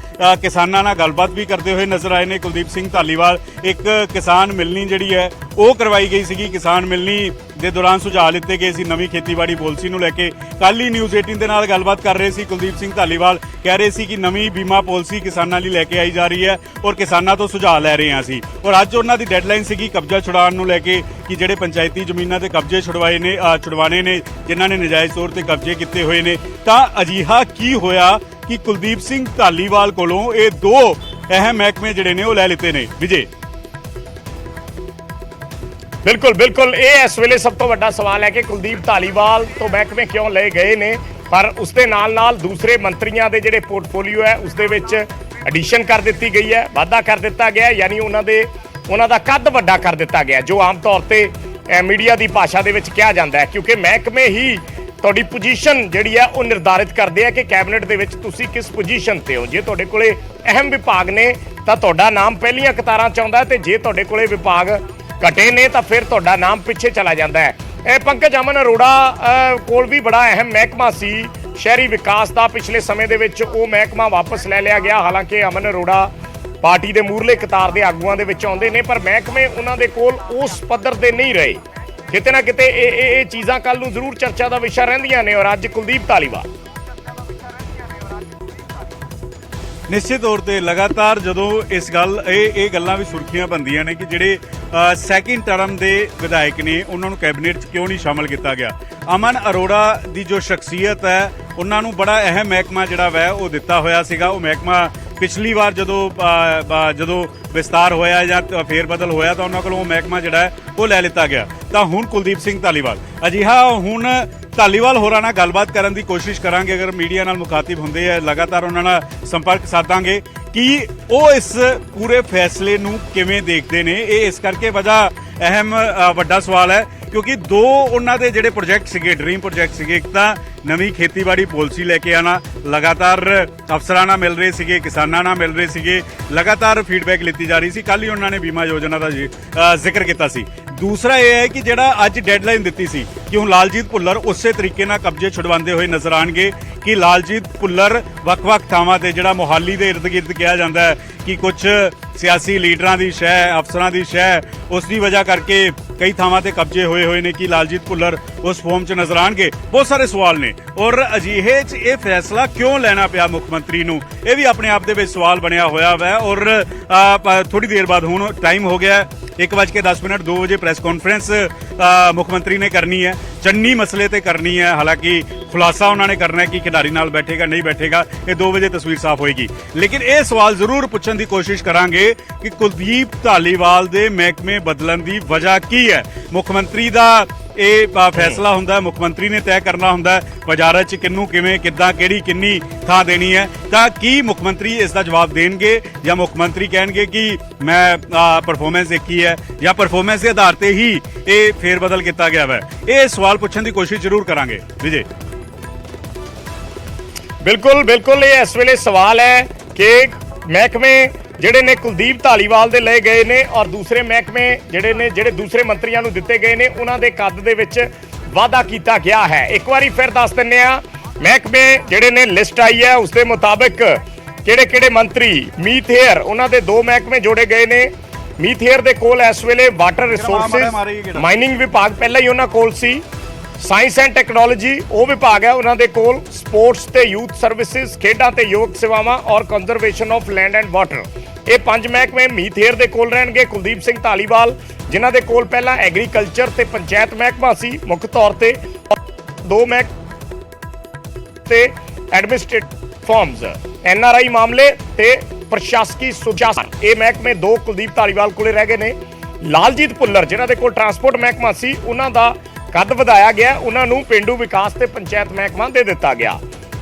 ਕਿਸਾਨਾਂ ਨਾਲ ਗੱਲਬਾਤ ਵੀ ਕਰਦੇ ਹੋਏ ਨਜ਼ਰ ਆਏ ਨੇ ਕੁਲਦੀਪ ਸਿੰਘ ਧਾਲੀਵਾਲ। ਇੱਕ ਕਿਸਾਨ ਮਿਲਣੀ ਜਿਹੜੀ ਹੈ ਉਹ ਕਰਵਾਈ ਗਈ ਸੀਗੀ, ਕਿਸਾਨ ਮਿਲਣੀ ਦੇ ਦੌਰਾਨ ਸੁਝਾਅ ਲਿੱਤੇ ਗਏ ਸੀ ਨਵੀਂ ਖੇਤੀਬਾੜੀ ਪਾਲਿਸੀ ਨੂੰ ਲੈ ਕੇ। ਕੱਲ ਹੀ ਨਿਊਜ਼ 18 ਦੇ ਨਾਲ ਗੱਲਬਾਤ ਕਰ ਰਹੇ ਸੀ ਕੁਲਦੀਪ ਸਿੰਘ ਧਾਲੀਵਾਲ, ਕਹਿ ਰਹੇ ਸੀ ਕਿ ਨਵੀਂ ਬੀਮਾ ਪਾਲਿਸੀ ਕਿਸਾਨਾਂ ਲਈ ਲੈ ਕੇ ਆਈ ਜਾ ਰਹੀ ਹੈ ਔਰ ਕਿਸਾਨਾਂ ਤੋਂ ਸੁਝਾਅ ਲੈ ਰਹੇ ਹਾਂ ਅਸੀਂ। ਔਰ ਅੱਜ ਉਹਨਾਂ ਦੀ ਡੈਡਲਾਈਨ ਸੀਗੀ ਕਬਜ਼ਾ ਛੁਡਾਉਣ ਨੂੰ ਲੈ ਕੇ ਕਿ ਜਿਹੜੇ ਪੰਚਾਇਤੀ ਜ਼ਮੀਨਾਂ ਤੇ ਕਬਜ਼ੇ ਛੁਡਵਾਣੇ ਨੇ, ਜਿਨ੍ਹਾਂ ਨੇ ਨਜਾਇਜ਼ ਤੌਰ ਤੇ ਕਬਜ਼ੇ ਕੀਤੇ ਹੋਏ ਨੇ। ਤਾਂ ਅਜਿਹਾ ਕੀ ਹੋਇਆ ਕਿ ਕੁਲਦੀਪ ਸਿੰਘ ਧਾਲੀਵਾਲ ਕੋਲੋਂ ਇਹ ਦੋ ਅਹਿਮ ਮਹਿਕਮੇ ਜਿਹੜੇ ਨੇ ਉਹ ਲੈ ਲਿੱਤੇ ਨੇ? ਵਿਜੇ ਬਿਲਕੁਲ ਬਿਲਕੁਲ, ਇਹ ਇਸ ਵੇਲੇ ਸਭ ਤੋਂ ਵੱਡਾ ਸਵਾਲ ਹੈ ਕਿ ਕੁਲਦੀਪ ਧਾਲੀਵਾਲ ਤੋਂ ਮਹਿਕਮੇ ਕਿਉਂ ਲਏ ਗਏ ਨੇ। ਪਰ ਉਸ ਦੇ ਨਾਲ ਦੂਸਰੇ ਮੰਤਰੀਆਂ ਦੇ ਜਿਹੜੇ ਪੋਰਟਫੋਲੀਓ ਹੈ ਉਸ ਦੇ ਵਿੱਚ ਐਡੀਸ਼ਨ ਕਰ ਦਿੱਤੀ ਗਈ ਹੈ, ਵਾਧਾ ਕਰ ਦਿੱਤਾ ਗਿਆ, ਯਾਨੀ ਉਹਨਾਂ ਦਾ ਕੱਦ ਵੱਡਾ ਕਰ ਦਿੱਤਾ ਗਿਆ, ਜੋ ਆਮ ਤੌਰ ਤੇ ਮੀਡੀਆ ਦੀ ਭਾਸ਼ਾ ਦੇ ਵਿੱਚ ਕਿਹਾ ਜਾਂਦਾ ਹੈ। ਕਿਉਂਕਿ ਮਹਿਕਮੇ ਹੀ ਤੁਹਾਡੀ ਪੋਜੀਸ਼ਨ ਜਿਹੜੀ ਹੈ ਉਹ ਨਿਰਧਾਰਿਤ ਕਰਦੇ ਆ ਕਿ ਕੈਬਨਿਟ ਦੇ ਵਿੱਚ ਤੁਸੀਂ ਕਿਸ ਪੋਜੀਸ਼ਨ ਤੇ ਹੋ। ਜੇ ਤੁਹਾਡੇ ਕੋਲੇ ਅਹਿਮ ਵਿਭਾਗ ਨੇ ਤਾਂ ਤੁਹਾਡਾ ਨਾਮ ਪਹਿਲੀਆਂ ਕਤਾਰਾਂ 'ਚ ਆਉਂਦਾ, ਤੇ ਜੇ ਤੁਹਾਡੇ ਕੋਲੇ ਵਿਭਾਗ ਘਟੇ ਨੇ ਤਾਂ ਫਿਰ ਤੁਹਾਡਾ ਨਾਮ ਪਿੱਛੇ ਚਲਾ ਜਾਂਦਾ ਹੈ। ਇਹ ਪੰਕਜ, ਅਮਨ ਅਰੋੜਾ ਕੋਲ ਵੀ ਬੜਾ ਅਹਿਮ ਮਹਿਕਮਾ ਸੀ ਸ਼ਹਿਰੀ ਵਿਕਾਸ ਦਾ, ਪਿਛਲੇ ਸਮੇਂ ਦੇ ਵਿੱਚ ਉਹ ਮਹਿਕਮਾ ਵਾਪਸ ਲੈ ਲਿਆ ਗਿਆ। ਹਾਲਾਂਕਿ ਅਮਨ ਅਰੋੜਾ ਪਾਰਟੀ ਦੇ ਮੂਹਰਲੇ ਕਤਾਰ ਦੇ ਆਗੂਆਂ ਦੇ ਵਿੱਚ ਆਉਂਦੇ ਨੇ, ਪਰ ਮਹਿਕਮੇ ਉਹਨਾਂ ਦੇ ਕੋਲ ਉਸ ਪੱਧਰ ਦੇ ਨਹੀਂ ਰਹੇ। ਕਿਤੇ ਨਾ ਕਿਤੇ ਇਹ ਚੀਜ਼ਾਂ ਕੱਲ ਨੂੰ ਜ਼ਰੂਰ ਚਰਚਾ ਦਾ ਵਿਸ਼ਾ ਰਹਿੰਦੀਆਂ ਨੇ। ਔਰ ਅੱਜ ਕੁਲਦੀਪ ਧਾਲੀਵਾਲ ਨਿਸ਼ਚਿਤ ਤੌਰ ਤੇ ਲਗਾਤਾਰ ਜਦੋਂ ਇਹ ਗੱਲਾਂ ਵੀ ਸੁਰਖੀਆਂ ਬਣਦੀਆਂ ਨੇ ਕਿ ਜਿਹੜੇ ਸੈਕਿੰਡ ਟਰਮ ਦੇ ਵਿਧਾਇਕ ਨੇ ਉਹਨਾਂ ਨੂੰ ਕੈਬਨਿਟ 'ਚ ਕਿਉਂ ਨਹੀਂ ਸ਼ਾਮਲ ਕੀਤਾ ਗਿਆ। ਅਮਨ ਅਰੋੜਾ ਦੀ ਜੋ ਸ਼ਖਸੀਅਤ ਹੈ, ਉਹਨਾਂ ਨੂੰ ਬੜਾ ਅਹਿਮ ਮਹਿਕਮਾ ਜਿਹੜਾ ਵੈ ਉਹ ਦਿੱਤਾ ਹੋਇਆ ਸੀਗਾ। ਉਹ ਮਹਿਕਮਾ ਪਿਛਲੀ ਵਾਰ ਜਦੋਂ ਵਿਸਤਾਰ ਹੋਇਆ ਜਾਂ ਫੇਰ ਬਦਲ ਹੋਇਆ ਤਾਂ ਉਹਨਾਂ ਕੋਲੋਂ ਉਹ ਮਹਿਕਮਾ ਜਿਹੜਾ ਹੈ ਉਹ ਲੈ ਲਿੱਤਾ ਗਿਆ। ਤਾਂ ਹੁਣ ਕੁਲਦੀਪ ਸਿੰਘ ਧਾਲੀਵਾਲ ਅਜਿਹਾ ਹੁਣ ਧਾਲੀਵਾਲ ਹੋਰਾਂ ਨਾਲ ਗੱਲਬਾਤ ਕਰਨ ਦੀ ਕੋਸ਼ਿਸ਼ ਕਰਾਂਗੇ। ਅਗਰ ਮੀਡੀਆ ਨਾਲ ਮੁਖਾਤਿਬ ਹੁੰਦੇ ਆ, ਲਗਾਤਾਰ ਉਹਨਾਂ ਨਾਲ ਸੰਪਰਕ ਸਾਧਾਂਗੇ ਕਿ ਉਹ ਇਸ ਪੂਰੇ ਫੈਸਲੇ ਨੂੰ ਕਿਵੇਂ ਦੇਖਦੇ ਨੇ। ਇਹ ਇਸ ਕਰਕੇ ਵਜ੍ਹਾ ਅਹਿਮ ਵੱਡਾ ਸਵਾਲ ਹੈ ਕਿਉਂਕਿ ਦੋ ਉਹਨਾਂ ਦੇ ਜਿਹੜੇ ਪ੍ਰੋਜੈਕਟ ਸੀਗੇ, ਡ੍ਰੀਮ ਪ੍ਰੋਜੈਕਟ ਸੀਗੇ। ਇੱਕ ਤਾਂ ਨਵੀਂ ਖੇਤੀਬਾੜੀ ਪਾਲਿਸੀ ਲੈ ਕੇ ਆਣਾ, ਲਗਾਤਾਰ ਅਫਸਰਾਂ ਨਾਲ ਮਿਲ ਰਹੇ ਸੀਗੇ, ਕਿਸਾਨਾਂ ਨਾਲ ਮਿਲ ਰਹੇ ਸੀਗੇ, ਲਗਾਤਾਰ ਫੀਡਬੈਕ ਲਿੱਤੀ ਜਾ ਰਹੀ ਸੀ। ਕੱਲ ਹੀ ਉਹਨਾਂ ਨੇ ਬੀਮਾ ਯੋਜਨਾ ਦਾ ਜ਼ਿਕਰ ਕੀਤਾ ਸੀ। ਦੂਸਰਾ ਇਹ ਹੈ ਕਿ ਜਿਹੜਾ ਅੱਜ ਡੈਡਲਾਈਨ ਦਿੱਤੀ ਸੀ ਕਿ ਹੁਣ ਲਾਲਜੀਤ ਭੁੱਲਰ ਉਸੇ ਤਰੀਕੇ ਨਾਲ ਕਬਜ਼ੇ ਛੁਡਵਾਉਂਦੇ ਹੋਏ ਨਜ਼ਰ ਆਣਗੇ ਕਿ ਲਾਲਜੀਤ ਭੁੱਲਰ ਵੱਖ-ਵੱਖ ਥਾਵਾਂ ਤੇ, ਜਿਹੜਾ ਮੋਹਾਲੀ ਦੇ ਇਰਦ ਗਿਰਦ ਕਿਹਾ ਜਾਂਦਾ ਹੈ ਕਿ ਕੁਝ ਸਿਆਸੀ ਲੀਡਰਾਂ ਦੀ ਸ਼ਹਿ, ਅਫਸਰਾਂ ਦੀ ਸ਼ਹਿ, ਉਸ ਦੀ ਵਜ੍ਹਾ ਕਰਕੇ ਕਈ ਥਾਵਾਂ ਤੇ ਕਬਜ਼ੇ ਹੋਏ ਨੇ ਕਿ ਲਾਲਜੀਤ ਭੁੱਲਰ ਉਸ ਫਾਰਮ 'ਚ ਨਜ਼ਰ ਆਣਗੇ। ਬਹੁਤ ਸਾਰੇ ਸਵਾਲ ਨੇ ਔਰ ਅਜਿਹੇ 'ਚ ਇਹ ਫੈਸਲਾ ਕਿਉਂ ਲੈਣਾ ਪਿਆ ਮੁੱਖ ਮੰਤਰੀ ਨੂੰ, ਇਹ ਵੀ ਆਪਣੇ ਆਪ ਦੇ ਵਿੱਚ ਸਵਾਲ ਬਣਿਆ ਹੋਇਆ ਵਾ। ਔਰ ਥੋੜੀ ਦੇਰ ਬਾਅਦ ਹੁਣ ਟਾਈਮ ਹੋ ਗਿਆ 1:10 2 ਵਜੇ ਪ੍ਰੈਸ ਕਾਨਫਰੰਸ ਮੁੱਖ ਮੰਤਰੀ ਨੇ ਕਰਨੀ ਹੈ, ਚੰਨੀ ਮਸਲੇ ਤੇ ਕਰਨੀ ਹੈ। ਹਾਲਾਂਕਿ ਖੁਲਾਸਾ ਉਹਨਾਂ ਨੇ ਕਰਨਾ ਹੈ ਕਿ ਖਿਡਾਰੀ ਨਾਲ ਬੈਠੇਗਾ ਨਹੀਂ ਬੈਠੇਗਾ, ਇਹ 2 ਵਜੇ ਤਸਵੀਰ ਸਾਫ਼ ਹੋਏਗੀ। ਲੇਕਿਨ ਇਹ ਸਵਾਲ ਜ਼ਰੂਰ ਪੁੱਛਣ ਦੀ ਕੋਸ਼ਿਸ਼ ਕਰਾਂਗੇ ਕਿ ਕੁਲਦੀਪ ਧਾਲੀਵਾਲ ਦੇ ਮਹਿਕਮੇ ਬਦਲਣ ਦੀ ਵਜ੍ਹਾ ਕੀ ਹੈ। ਮੁੱਖ ਮੰਤਰੀ ਦਾ ਇਹ ਫੈਸਲਾ ਹੁੰਦਾ, ਮੁੱਖ ਮੰਤਰੀ ਨੇ ਤੈਅ ਕਰਨਾ ਹੁੰਦਾ ਵਜ਼ਾਰਤ 'ਚ ਕਿਹਨੂੰ ਕਿਵੇਂ ਕਿੱਦਾਂ ਕਿੰਨੀ ਥਾਂ ਦੇਣੀ ਹੈ। ਤਾਂ ਕੀ ਮੁੱਖ ਮੰਤਰੀ ਇਸ ਦਾ ਜਵਾਬ ਦੇਣਗੇ ਜਾਂ ਮੁੱਖ ਮੰਤਰੀ ਕਹਿਣਗੇ ਕਿ ਮੈਂ ਪਰਫਾਰਮੈਂਸ ਦੇਖੀ ਹੈ ਜਾਂ ਪਰਫਾਰਮੈਂਸ ਦੇ ਆਧਾਰ ਤੇ ਹੀ ਇਹ ਫੇਰ ਬਦਲ ਕੀਤਾ ਗਿਆ ਹੈ। ਇਹ ਸਵਾਲ ਪੁੱਛਣ ਦੀ ਕੋਸ਼ਿਸ਼ ਜ਼ਰੂਰ ਕਰਾਂਗੇ। ਵਿਜੇ ਬਿਲਕੁਲ ਇਹ ਇਸ ਵੇਲੇ ਸਵਾਲ ਹੈ ਕਿ ਮਹਿਕਮੇ ਜਿਹੜੇ ਨੇ ਕੁਲਦੀਪ ਧਾਲੀਵਾਲ ਦੇ ਲਏ ਗਏ ਨੇ ਔਰ ਦੂਸਰੇ ਮਹਿਕਮੇ ਜਿਹੜੇ ਦੂਸਰੇ ਮੰਤਰੀਆਂ ਨੂੰ ਦਿੱਤੇ ਗਏ ਨੇ ਉਹਨਾਂ ਦੇ ਕੱਦ ਦੇ ਵਿੱਚ ਵਾਧਾ ਕੀਤਾ ਗਿਆ ਹੈ। ਇੱਕ ਵਾਰੀ ਫਿਰ ਦੱਸ ਦਿੰਨੇ ਆ, ਮਹਿਕਮੇ ਜਿਹੜੇ ਨੇ ਲਿਸਟ ਆਈ ਹੈ ਉਸ ਦੇ ਮੁਤਾਬਕ ਕਿਹੜੇ ਮੰਤਰੀ, ਮੀਤ ਹੇਅਰ ਉਹਨਾਂ ਦੇ 2 ਮਹਿਕਮੇ ਜੋੜੇ ਗਏ ਨੇ, ਮੀਥੇਰ ਦੇ ਕੋਲ ਇਸ ਵੇਲੇ ਵਾਟਰ ਰਿਸੋਰਸਿਸ ਮਾਈਨਿੰਗ ਵਿਭਾਗ ਪਹਿਲਾਂ ਹੀ ਉਹਨਾਂ ਕੋਲ ਸੀ। ਸਾਇੰਸ ਐਂਡ ਟੈਕਨੋਲੋਜੀ ਉਹ ਵਿਭਾਗ ਹੈ ਉਹਨਾਂ ਦੇ ਕੋਲ। ਸਪੋਰਟਸ ਤੇ ਯੂਥ ਸਰਵਿਸਿਜ਼, ਖੇਡਾਂ ਤੇ ਯੁਵਕ ਸੇਵਾਵਾਂ ਔਰ conservation of land and water, ਇਹ 5 ਮਹਿਕਮੇ ਮੀਥੇਰ ਦੇ ਕੋਲ ਰਹਿਣਗੇ। ਕੁਲਦੀਪ ਸਿੰਘ ਧਾਲੀਵਾਲ ਜਿਨ੍ਹਾਂ ਦੇ ਕੋਲ ਪਹਿਲਾਂ ਐਗਰੀਕਲਚਰ ਤੇ ਪੰਚਾਇਤ ਮਹਿਕਮਾ ਸੀ ਮੁੱਖ ਤੌਰ ਤੇ, 2 ਤੇ ਐਡਮਿਨਿਸਟ੍ਰੇਟਿਵ ਫਾਰਮਸ, NRI ਮਾਮਲੇ ਤੇ ਪ੍ਰਸ਼ਾਸਕੀ ਸੁਸ਼ਾਸਨ, ਇਹ ਮਹਿਕਮੇ 2 ਕੁਲਦੀਪ ਧਾਲੀਵਾਲ ਕੋਲੇ ਰਹਿ ਗਏ ਨੇ। ਲਾਲਜੀਤ ਭੁੱਲਰ ਜਿਨ੍ਹਾਂ ਦੇ ਕੋਲ ਟਰਾਂਸਪੋਰਟ ਮਹਿਕਮਾ ਸੀ, ਉਹਨਾਂ ਦਾ ਕੱਦ ਵਧਾਇਆ ਗਿਆ, ਉਹਨਾਂ ਨੂੰ ਪਿੰਡੂ ਵਿਕਾਸ ਤੇ ਪੰਚਾਇਤ ਮਹਿਕਮਾ ਦੇ ਦਿੱਤਾ ਗਿਆ।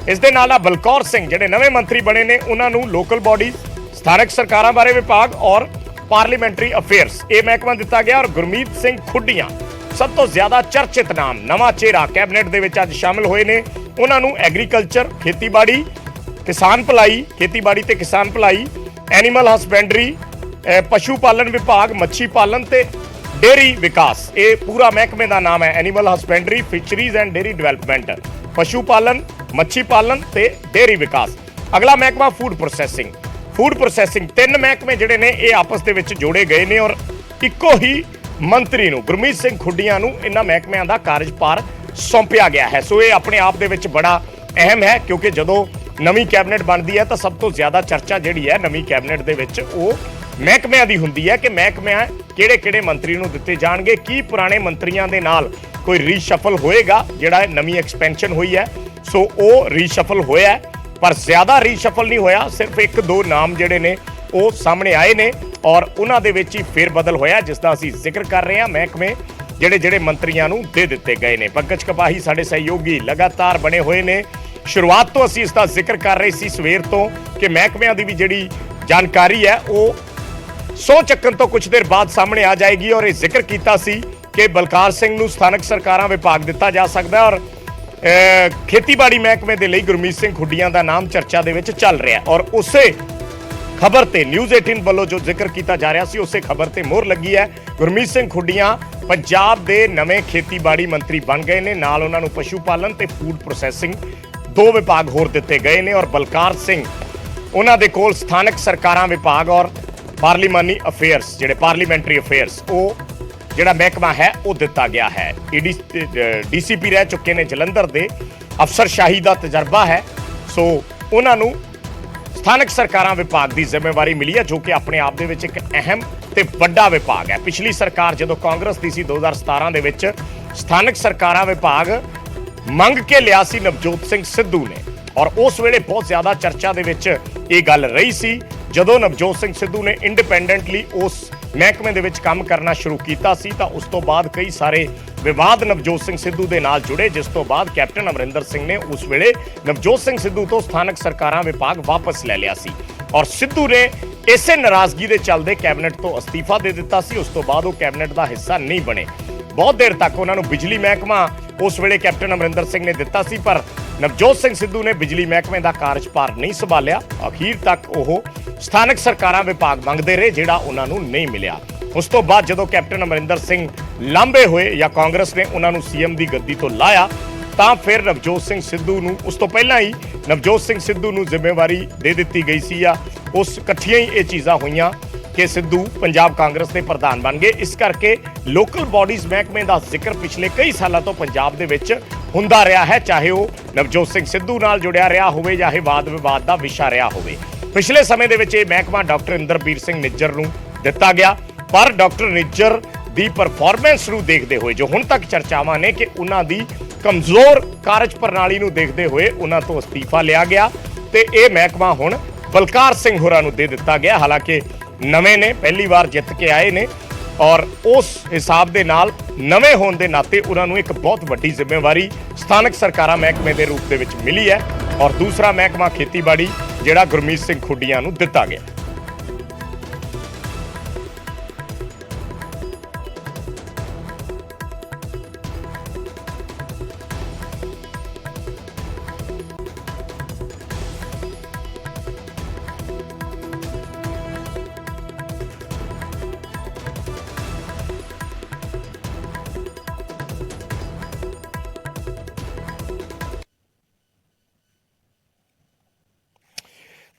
ਇਸ ਦੇ ਨਾਲ ਬਲਕੌਰ ਸਿੰਘ ਜਿਹੜੇ ਨਵੇਂ ਮੰਤਰੀ ਬਣੇ ਨੇ, ਉਹਨਾਂ ਨੂੰ ਲੋਕਲ ਬਾਡੀਜ਼, ਸਥਾਨਕ ਸਰਕਾਰਾਂ ਬਾਰੇ ਵਿਭਾਗ ਔਰ ਪਾਰਲੀਮੈਂਟਰੀ ਅਫੇਅਰਸ ਇਹ ਮਹਿਕਮਾ ਦਿੱਤਾ ਗਿਆ। ਔਰ ਗੁਰਮੀਤ ਸਿੰਘ ਖੁੱਡੀਆਂ ਸਭ ਤੋਂ ਜ਼ਿਆਦਾ ਚਰਚਿਤ ਨਾਮ, ਨਵਾਂ ਚਿਹਰਾ ਕੈਬਨਿਟ ਦੇ ਵਿੱਚ ਅੱਜ ਸ਼ਾਮਲ ਹੋਏ ਨੇ, ਉਹਨਾਂ ਨੂੰ ਐਗਰੀਕਲਚਰ, ਖੇਤੀਬਾੜੀ, ਕਿਸਾਨ ਭਲਾਈ, ਖੇਤੀਬਾੜੀ ਤੇ ਕਿਸਾਨ ਭਲਾਈ, ਐਨੀਮਲ ਹਸਬੈਂਡਰੀ, ਪਸ਼ੂ ਪਾਲਣ ਵਿਭਾਗ, ਮੱਛੀ ਪਾਲਣ ਤੇ ਡੇਅਰੀ ਵਿਕਾਸ, ਇਹ ਪੂਰਾ ਮਹਿਕਮੇ ਦਾ ਨਾਮ ਹੈ animal husbandry, fisheries and dairy development, ਪਸ਼ੂ ਪਾਲਣ, ਮੱਛੀ ਪਾਲਣ ਤੇ ਡੇਅਰੀ ਵਿਕਾਸ। ਅਗਲਾ ਮਹਿਕਮਾ ਫੂਡ ਪ੍ਰੋਸੈਸਿੰਗ। ਫੂਡ ਪ੍ਰੋਸੈਸਿੰਗ 3 ਮਹਿਕਮੇ ਜਿਹੜੇ ਨੇ ਇਹ ਆਪਸ ਦੇ ਵਿੱਚ ਜੋੜੇ ਗਏ ਨੇ ਔਰ ਇੱਕੋ ਹੀ ਮੰਤਰੀ ਨੂੰ, ਗੁਰਮੀਤ ਸਿੰਘ ਖੁੱਡੀਆਂ ਨੂੰ, ਇਹਨਾਂ ਮਹਿਕਮਿਆਂ ਦਾ ਕਾਰਜਭਾਰ ਸੌਂਪਿਆ ਗਿਆ ਹੈ। ਸੋ ਇਹ ਆਪਣੇ ਆਪ ਦੇ ਵਿੱਚ ਬੜਾ ਅਹਿਮ ਹੈ ਕਿਉਂਕਿ ਜਦੋਂ ਨਵੀਂ ਕੈਬਨਿਟ ਬਣਦੀ ਹੈ ਤਾਂ ਸਭ ਤੋਂ ਜ਼ਿਆਦਾ ਚਰਚਾ ਜਿਹੜੀ ਹੈ ਨਵੀਂ ਕੈਬਨਿਟ ਦੇ ਵਿੱਚ ਉਹ ਮਹਿਕਮਿਆਂ ਦੀ ਹੁੰਦੀ ਹੈ ਕਿ ਮਹਿਕਮਿਆਂ ਕਿਹੜੇ-ਕਿਹੜੇ ਮੰਤਰੀ ਨੂੰ ਦਿੱਤੇ ਜਾਣਗੇ, ਕੀ ਪੁਰਾਣੇ ਮੰਤਰੀਆਂ ਦੇ ਨਾਲ ਕੋਈ ਰੀਸ਼ਫਲ ਹੋਏਗਾ, ਜਿਹੜਾ ਨਵੀਂ ਐਕਸਪੈਂਸ਼ਨ ਹੋਈ ਹੈ ਸੋ ਉਹ ਰੀਸ਼ਫਲ ਹੋਇਆ, ਪਰ ਜ਼ਿਆਦਾ ਰੀਸ਼ਫਲ ਨਹੀਂ ਹੋਇਆ, ਸਿਰਫ 1-2 ਨਾਮ ਜਿਹੜੇ ਨੇ ਉਹ ਸਾਹਮਣੇ ਆਏ ਨੇ ਔਰ ਉਹਨਾਂ ਦੇ ਵਿੱਚ ਹੀ ਫੇਰ ਬਦਲ ਹੋਇਆ ਜਿਸ ਦਾ ਅਸੀਂ ਜ਼ਿਕਰ ਕਰ ਰਹੇ ਹਾਂ। ਮਹਿਕਮੇ ਜਿਹੜੇ ਮੰਤਰੀਆਂ ਨੂੰ ਦੇ ਦਿੱਤੇ ਗਏ ਨੇ। ਪੰਕਜ ਕਪਾਹੀ ਸਾਡੇ ਸਹਿਯੋਗੀ ਲਗਾਤਾਰ ਬਣੇ ਹੋਏ ਨੇ। ਸ਼ੁਰੂਆਤ ਤੋਂ ਅਸੀਂ ਇਸ ਦਾ ਜ਼ਿਕਰ ਕਰ ਰਹੇ ਸੀ ਸਵੇਰ ਤੋਂ ਕਿ ਮਹਿਕਮਿਆਂ ਦੀ ਵੀ ਜਿਹੜੀ ਜਾਣਕਾਰੀ ਹੈ ਉਹ ਸਹੁੰ ਚੱਕਣ ਤੋਂ ਕੁਝ ਦੇਰ ਬਾਅਦ ਸਾਹਮਣੇ ਆ ਜਾਏਗੀ ਔਰ ਇਹ ਜ਼ਿਕਰ ਕੀਤਾ ਸੀ ਕਿ ਬਲਕਾਰ ਸਿੰਘ ਨੂੰ ਸਥਾਨਕ ਸਰਕਾਰਾਂ ਵਿਭਾਗ ਦਿੱਤਾ ਜਾ ਸਕਦਾ ਔਰ ਖੇਤੀਬਾੜੀ ਮਹਿਕਮੇ ਦੇ ਲਈ ਗੁਰਮੀਤ ਸਿੰਘ ਖੁੱਡੀਆਂ ਦਾ ਨਾਮ ਚਰਚਾ ਦੇ ਵਿੱਚ ਚੱਲ ਰਿਹਾ ਔਰ ਉਸੇ ਖਬਰ ਤੇ ਨਿਊਜ਼ 18 ਵੱਲੋਂ ਜੋ ਜ਼ਿਕਰ ਕੀਤਾ ਜਾ ਰਿਹਾ ਸੀ ਉਸੇ ਖਬਰ ਤੇ ਮੋਹਰ ਲੱਗੀ ਹੈ। ਗੁਰਮੀਤ ਸਿੰਘ ਖੁੱਡੀਆਂ ਪੰਜਾਬ ਦੇ ਨਵੇਂ ਖੇਤੀਬਾੜੀ ਮੰਤਰੀ ਬਣ ਗਏ ਨੇ, ਨਾਲ ਉਹਨਾਂ ਨੂੰ ਪਸ਼ੂ ਪਾਲਣ ਤੇ ਫੂਡ ਪ੍ਰੋਸੈਸਿੰਗ 2 ਵਿਭਾਗ ਹੋਰ ਦਿੱਤੇ ਗਏ ਨੇ ਔਰ ਬਲਕਾਰ ਸਿੰਘ ਉਹਨਾਂ ਦੇ ਕੋਲ ਸਥਾਨਕ ਸਰਕਾਰਾਂ ਵਿਭਾਗ ਔਰ ਪਾਰਲੀਮਾਨੀ ਅਫੇਅਰਸ, ਜਿਹੜੇ ਪਾਰਲੀਮੈਂਟਰੀ ਅਫੇਅਰਸ, ਉਹ ਜਿਹੜਾ ਮਹਿਕਮਾ ਹੈ ਉਹ ਦਿੱਤਾ ਗਿਆ ਹੈ। DCP ਰਹਿ ਚੁੱਕੇ ਨੇ ਜਲੰਧਰ ਦੇ, ਅਫਸਰਸ਼ਾਹੀ ਦਾ ਤਜਰਬਾ ਹੈ, ਸੋ ਉਹਨਾਂ ਨੂੰ ਸਥਾਨਕ ਸਰਕਾਰਾਂ ਵਿਭਾਗ ਦੀ ਜ਼ਿੰਮੇਵਾਰੀ ਮਿਲੀ ਹੈ ਜੋ ਕਿ ਆਪਣੇ ਆਪ ਦੇ ਵਿੱਚ ਇੱਕ ਅਹਿਮ ਤੇ ਵੱਡਾ ਵਿਭਾਗ ਹੈ। ਪਿਛਲੀ ਸਰਕਾਰ ਜਦੋਂ ਕਾਂਗਰਸ ਦੀ ਸੀ 2017 ਦੇ ਵਿੱਚ ਸਥਾਨਕ ਸਰਕਾਰਾਂ ਵਿਭਾਗ ਮੰਗ ਕੇ ਲਿਆ ਸੀ ਨਵਜੋਤ ਸਿੰਘ ਸਿੱਧੂ ਨੇ ਔਰ ਉਸ ਵੇਲੇ ਬਹੁਤ ਜ਼ਿਆਦਾ ਚਰਚਾ ਦੇ ਵਿੱਚ ਇਹ ਗੱਲ ਰਹੀ ਸੀ। ਜਦੋਂ ਨਵਜੋਤ ਸਿੰਘ ਸਿੱਧੂ ਨੇ ਇੰਡੀਪੈਂਡੈਂਟਲੀ ਉਸ ਮਹਿਕਮੇ ਦੇ ਵਿੱਚ ਕੰਮ ਕਰਨਾ ਸ਼ੁਰੂ ਕੀਤਾ ਸੀ ਤਾਂ ਉਸ ਤੋਂ ਬਾਅਦ ਕਈ ਸਾਰੇ ਵਿਵਾਦ ਨਵਜੋਤ ਸਿੰਘ ਸਿੱਧੂ ਦੇ ਨਾਲ ਜੁੜੇ, ਜਿਸ ਤੋਂ ਬਾਅਦ ਕੈਪਟਨ ਅਮਰਿੰਦਰ ਸਿੰਘ ਨੇ ਉਸ ਵੇਲੇ ਨਵਜੋਤ ਸਿੰਘ ਸਿੱਧੂ ਤੋਂ ਸਥਾਨਕ ਸਰਕਾਰਾਂ ਵਿਭਾਗ ਵਾਪਸ ਲੈ ਲਿਆ ਸੀ ਔਰ ਸਿੱਧੂ ਨੇ ਇਸੇ ਨਾਰਾਜ਼ਗੀ ਦੇ ਚੱਲਦੇ ਕੈਬਨਿਟ ਤੋਂ ਅਸਤੀਫਾ ਦੇ ਦਿੱਤਾ ਸੀ। ਉਸ ਤੋਂ ਬਾਅਦ ਉਹ ਕੈਬਨਿਟ ਦਾ ਹਿੱਸਾ ਨਹੀਂ ਬਣੇ। ਬਹੁਤ ਦੇਰ ਤੱਕ ਉਹਨਾਂ ਨੂੰ ਬਿਜਲੀ ਮਹਿਕਮਾ ਉਸ ਵੇਲੇ ਕੈਪਟਨ ਅਮਰਿੰਦਰ ਸਿੰਘ ਨੇ ਦਿੱਤਾ ਸੀ ਪਰ ਨਵਜੋਤ ਸਿੰਘ ਸਿੱਧੂ ਨੇ ਬਿਜਲੀ ਮਹਿਕਮੇ ਦਾ ਕਾਰਜਭਾਰ ਨਹੀਂ ਸੰਭਾਲਿਆ। ਅਖੀਰ ਤੱਕ ਉਹ ਸਥਾਨਕ ਸਰਕਾਰਾਂ ਵਿਭਾਗ ਮੰਗਦੇ ਰਹੇ ਜਿਹੜਾ ਉਹਨਾਂ ਨੂੰ ਨਹੀਂ ਮਿਲਿਆ। ਉਸ ਤੋਂ ਬਾਅਦ ਜਦੋਂ ਕੈਪਟਨ ਅਮਰਿੰਦਰ ਸਿੰਘ ਲਾਂਭੇ ਹੋਏ ਜਾਂ ਕਾਂਗਰਸ ਨੇ ਉਹਨਾਂ ਨੂੰ CM ਦੀ ਗੱਦੀ ਤੋਂ ਲਾਇਆ ਤਾਂ ਫਿਰ ਨਵਜੋਤ ਸਿੰਘ ਸਿੱਧੂ ਨੂੰ, ਉਸ ਤੋਂ ਪਹਿਲਾਂ ਹੀ ਨਵਜੋਤ ਸਿੰਘ ਸਿੱਧੂ ਨੂੰ ਜ਼ਿੰਮੇਵਾਰੀ ਦੇ ਦਿੱਤੀ ਗਈ ਸੀ ਜਾਂ ਉਸ ਇਕੱਠੀਆਂ ਹੀ ਇਹ ਚੀਜ਼ਾਂ ਹੋਈਆਂ ਕਿ ਸਿੱਧੂ ਪੰਜਾਬ ਕਾਂਗਰਸ ਦੇ ਪ੍ਰਧਾਨ ਬਣ ਗਏ। ਇਸ ਕਰਕੇ ਲੋਕਲ ਬਾਡੀਜ਼ ਮਹਿਕਮੇ ਦਾ ਜ਼ਿਕਰ ਪਿਛਲੇ ਕਈ ਸਾਲਾਂ ਤੋਂ ਪੰਜਾਬ ਦੇ ਵਿੱਚ ਹੁੰਦਾ ਰਿਹਾ ਹੈ, ਚਾਹੇ ਉਹ ਨਵਜੋਤ ਸਿੰਘ ਸਿੱਧੂ ਨਾਲ ਜੁੜਿਆ ਰਿਹਾ ਹੋਵੇ ਜਾਂ ਇਹ ਵਾਦ ਵਿਵਾਦ ਦਾ ਵਿਸ਼ਾ ਰਿਹਾ ਹੋਵੇ। ਪਿਛਲੇ ਸਮੇਂ ਦੇ ਵਿੱਚ ਇਹ ਮਹਿਕਮਾ ਡਾਕਟਰ ਇੰਦਰਬੀਰ ਸਿੰਘ ਨਿੱਜਰ ਨੂੰ ਦਿੱਤਾ ਗਿਆ ਪਰ ਡਾਕਟਰ ਨਿੱਜਰ ਦੀ ਪਰਫਾਰਮੈਂਸ ਨੂੰ ਦੇਖਦੇ ਹੋਏ ਜੋ ਹੁਣ ਤੱਕ ਚਰਚਾਵਾਂ ਨੇ ਕਿ ਉਹਨਾਂ ਦੀ ਕਮਜ਼ੋਰ ਕਾਰਜ ਪ੍ਰਣਾਲੀ ਨੂੰ ਦੇਖਦੇ ਹੋਏ ਉਹਨਾਂ ਤੋਂ ਅਸਤੀਫਾ ਲਿਆ ਗਿਆ ਤੇ ਇਹ ਮਹਿਕਮਾ ਹੁਣ ਬਲਕਾਰ ਸਿੰਘ ਹੋਰਾਂ ਨੂੰ ਦੇ ਦਿੱਤਾ ਗਿਆ। ਹਾਲਾਂਕਿ ਨਵੇਂ ਨੇ, ਪਹਿਲੀ ਵਾਰ ਜਿੱਤ ਕੇ ਆਏ ਨੇ ਔਰ ਉਸ ਹਿਸਾਬ ਦੇ ਨਾਲ ਨਵੇਂ ਹੋਣ ਦੇ ਨਾਤੇ ਉਹਨਾਂ ਨੂੰ ਇੱਕ ਬਹੁਤ ਵੱਡੀ ਜ਼ਿੰਮੇਵਾਰੀ ਸਥਾਨਕ ਸਰਕਾਰਾਂ ਮਹਿਕਮੇ ਦੇ ਰੂਪ ਦੇ ਵਿੱਚ ਮਿਲੀ ਹੈ ਔਰ ਦੂਸਰਾ ਮਹਿਕਮਾ ਖੇਤੀਬਾੜੀ ਜਿਹੜਾ ਗੁਰਮੀਤ ਸਿੰਘ ਖੁੱਡੀਆਂ ਨੂੰ ਦਿੱਤਾ ਗਿਆ।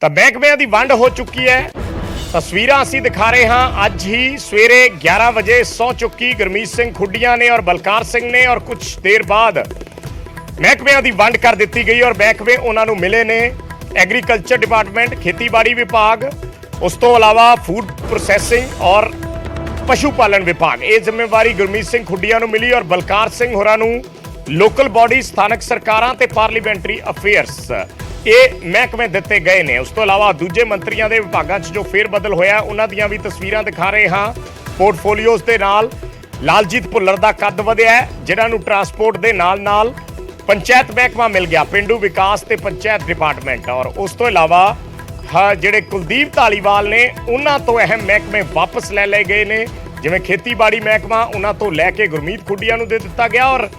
ਤਾਂ ਮਹਿਕਮਿਆਂ ਦੀ ਵੰਡ ਹੋ ਚੁੱਕੀ ਹੈ। ਤਸਵੀਰਾਂ ਅਸੀਂ ਦਿਖਾ ਰਹੇ ਹਾਂ। ਅੱਜ ਹੀ ਸਵੇਰੇ 11 ਵਜੇ ਸਹੁੰ ਚੁੱਕੀ ਗੁਰਮੀਤ ਸਿੰਘ ਖੁੱਡੀਆਂ ਨੇ ਔਰ ਬਲਕਾਰ ਸਿੰਘ ਨੇ ਔਰ ਕੁਝ ਦੇਰ ਬਾਅਦ ਮਹਿਕਮਿਆਂ ਦੀ ਵੰਡ ਕਰ ਦਿੱਤੀ ਗਈ ਔਰ ਮਹਿਕਮੇ ਉਹਨਾਂ ਨੂੰ ਮਿਲੇ ਨੇ। ਐਗਰੀਕਲਚਰ ਡਿਪਾਰਟਮੈਂਟ, ਖੇਤੀਬਾੜੀ ਵਿਭਾਗ, ਉਸ ਤੋਂ ਇਲਾਵਾ ਫੂਡ ਪ੍ਰੋਸੈਸਿੰਗ ਔਰ ਪਸ਼ੂ ਪਾਲਣ ਵਿਭਾਗ। ਇਹ ਜ਼ਿੰਮੇਵਾਰੀ ਗੁਰਮੀਤ ਸਿੰਘ ਖੁੱਡੀਆਂ ਨੂੰ ਮਿਲੀ ਔਰ ਬਲਕਾਰ ਸਿੰਘ ਹੋਰਾਂ ਨੂੰ ਲੋਕਲ ਬਾਡੀ, ਸਥਾਨਕ ਸਰਕਾਰਾਂ ਤੇ ਪਾਰਲੀਮੈਂਟਰੀ ਅਫੇਅਰਸ ਇਹ ਮਹਿਕਮੇ ਦਿੱਤੇ ਗਏ ਨੇ। ਉਸ ਤੋਂ ਇਲਾਵਾ ਦੂਜੇ ਮੰਤਰੀਆਂ ਦੇ ਵਿਭਾਗਾਂ 'ਚ ਜੋ ਫੇਰ ਬਦਲ ਹੋਇਆ ਉਹਨਾਂ ਦੀਆਂ ਵੀ ਤਸਵੀਰਾਂ ਦਿਖਾ ਰਹੇ ਹਾਂ। ਪੋਰਟਫੋਲੀਓਜ਼ ਦੇ ਨਾਲ ਲਾਲਜੀਤ ਭੁੱਲਰ ਦਾ ਕੱਦ ਵਧਿਆ ਹੈ, ਜਿਨ੍ਹਾਂ ਨੂੰ ਟਰਾਂਸਪੋਰਟ ਦੇ ਨਾਲ ਪੰਚਾਇਤ ਮਹਿਕਮਾ ਮਿਲ ਗਿਆ, ਪਿੰਡੂ ਵਿਕਾਸ ਤੇ ਪੰਚਾਇਤ ਡਿਪਾਰਟਮੈਂਟ। ਔਰ ਉਸ ਤੋਂ ਇਲਾਵਾ ਜਿਹੜੇ ਕੁਲਦੀਪ ਧਾਲੀਵਾਲ ਨੇ ਉਹਨਾਂ ਤੋਂ ਅਹਿਮ ਮਹਿਕਮੇ ਵਾਪਸ ਲੈ ਲਏ ਗਏ ਨੇ, ਜਿਵੇਂ ਖੇਤੀਬਾੜੀ ਮਹਿਕਮਾ ਉਹਨਾਂ ਤੋਂ ਲੈ ਕੇ ਗੁਰਮੀਤ ਖੁੱਡੀਆਂ ਨੂੰ ਦੇ ਦਿੱਤਾ ਗਿਆ ਔਰ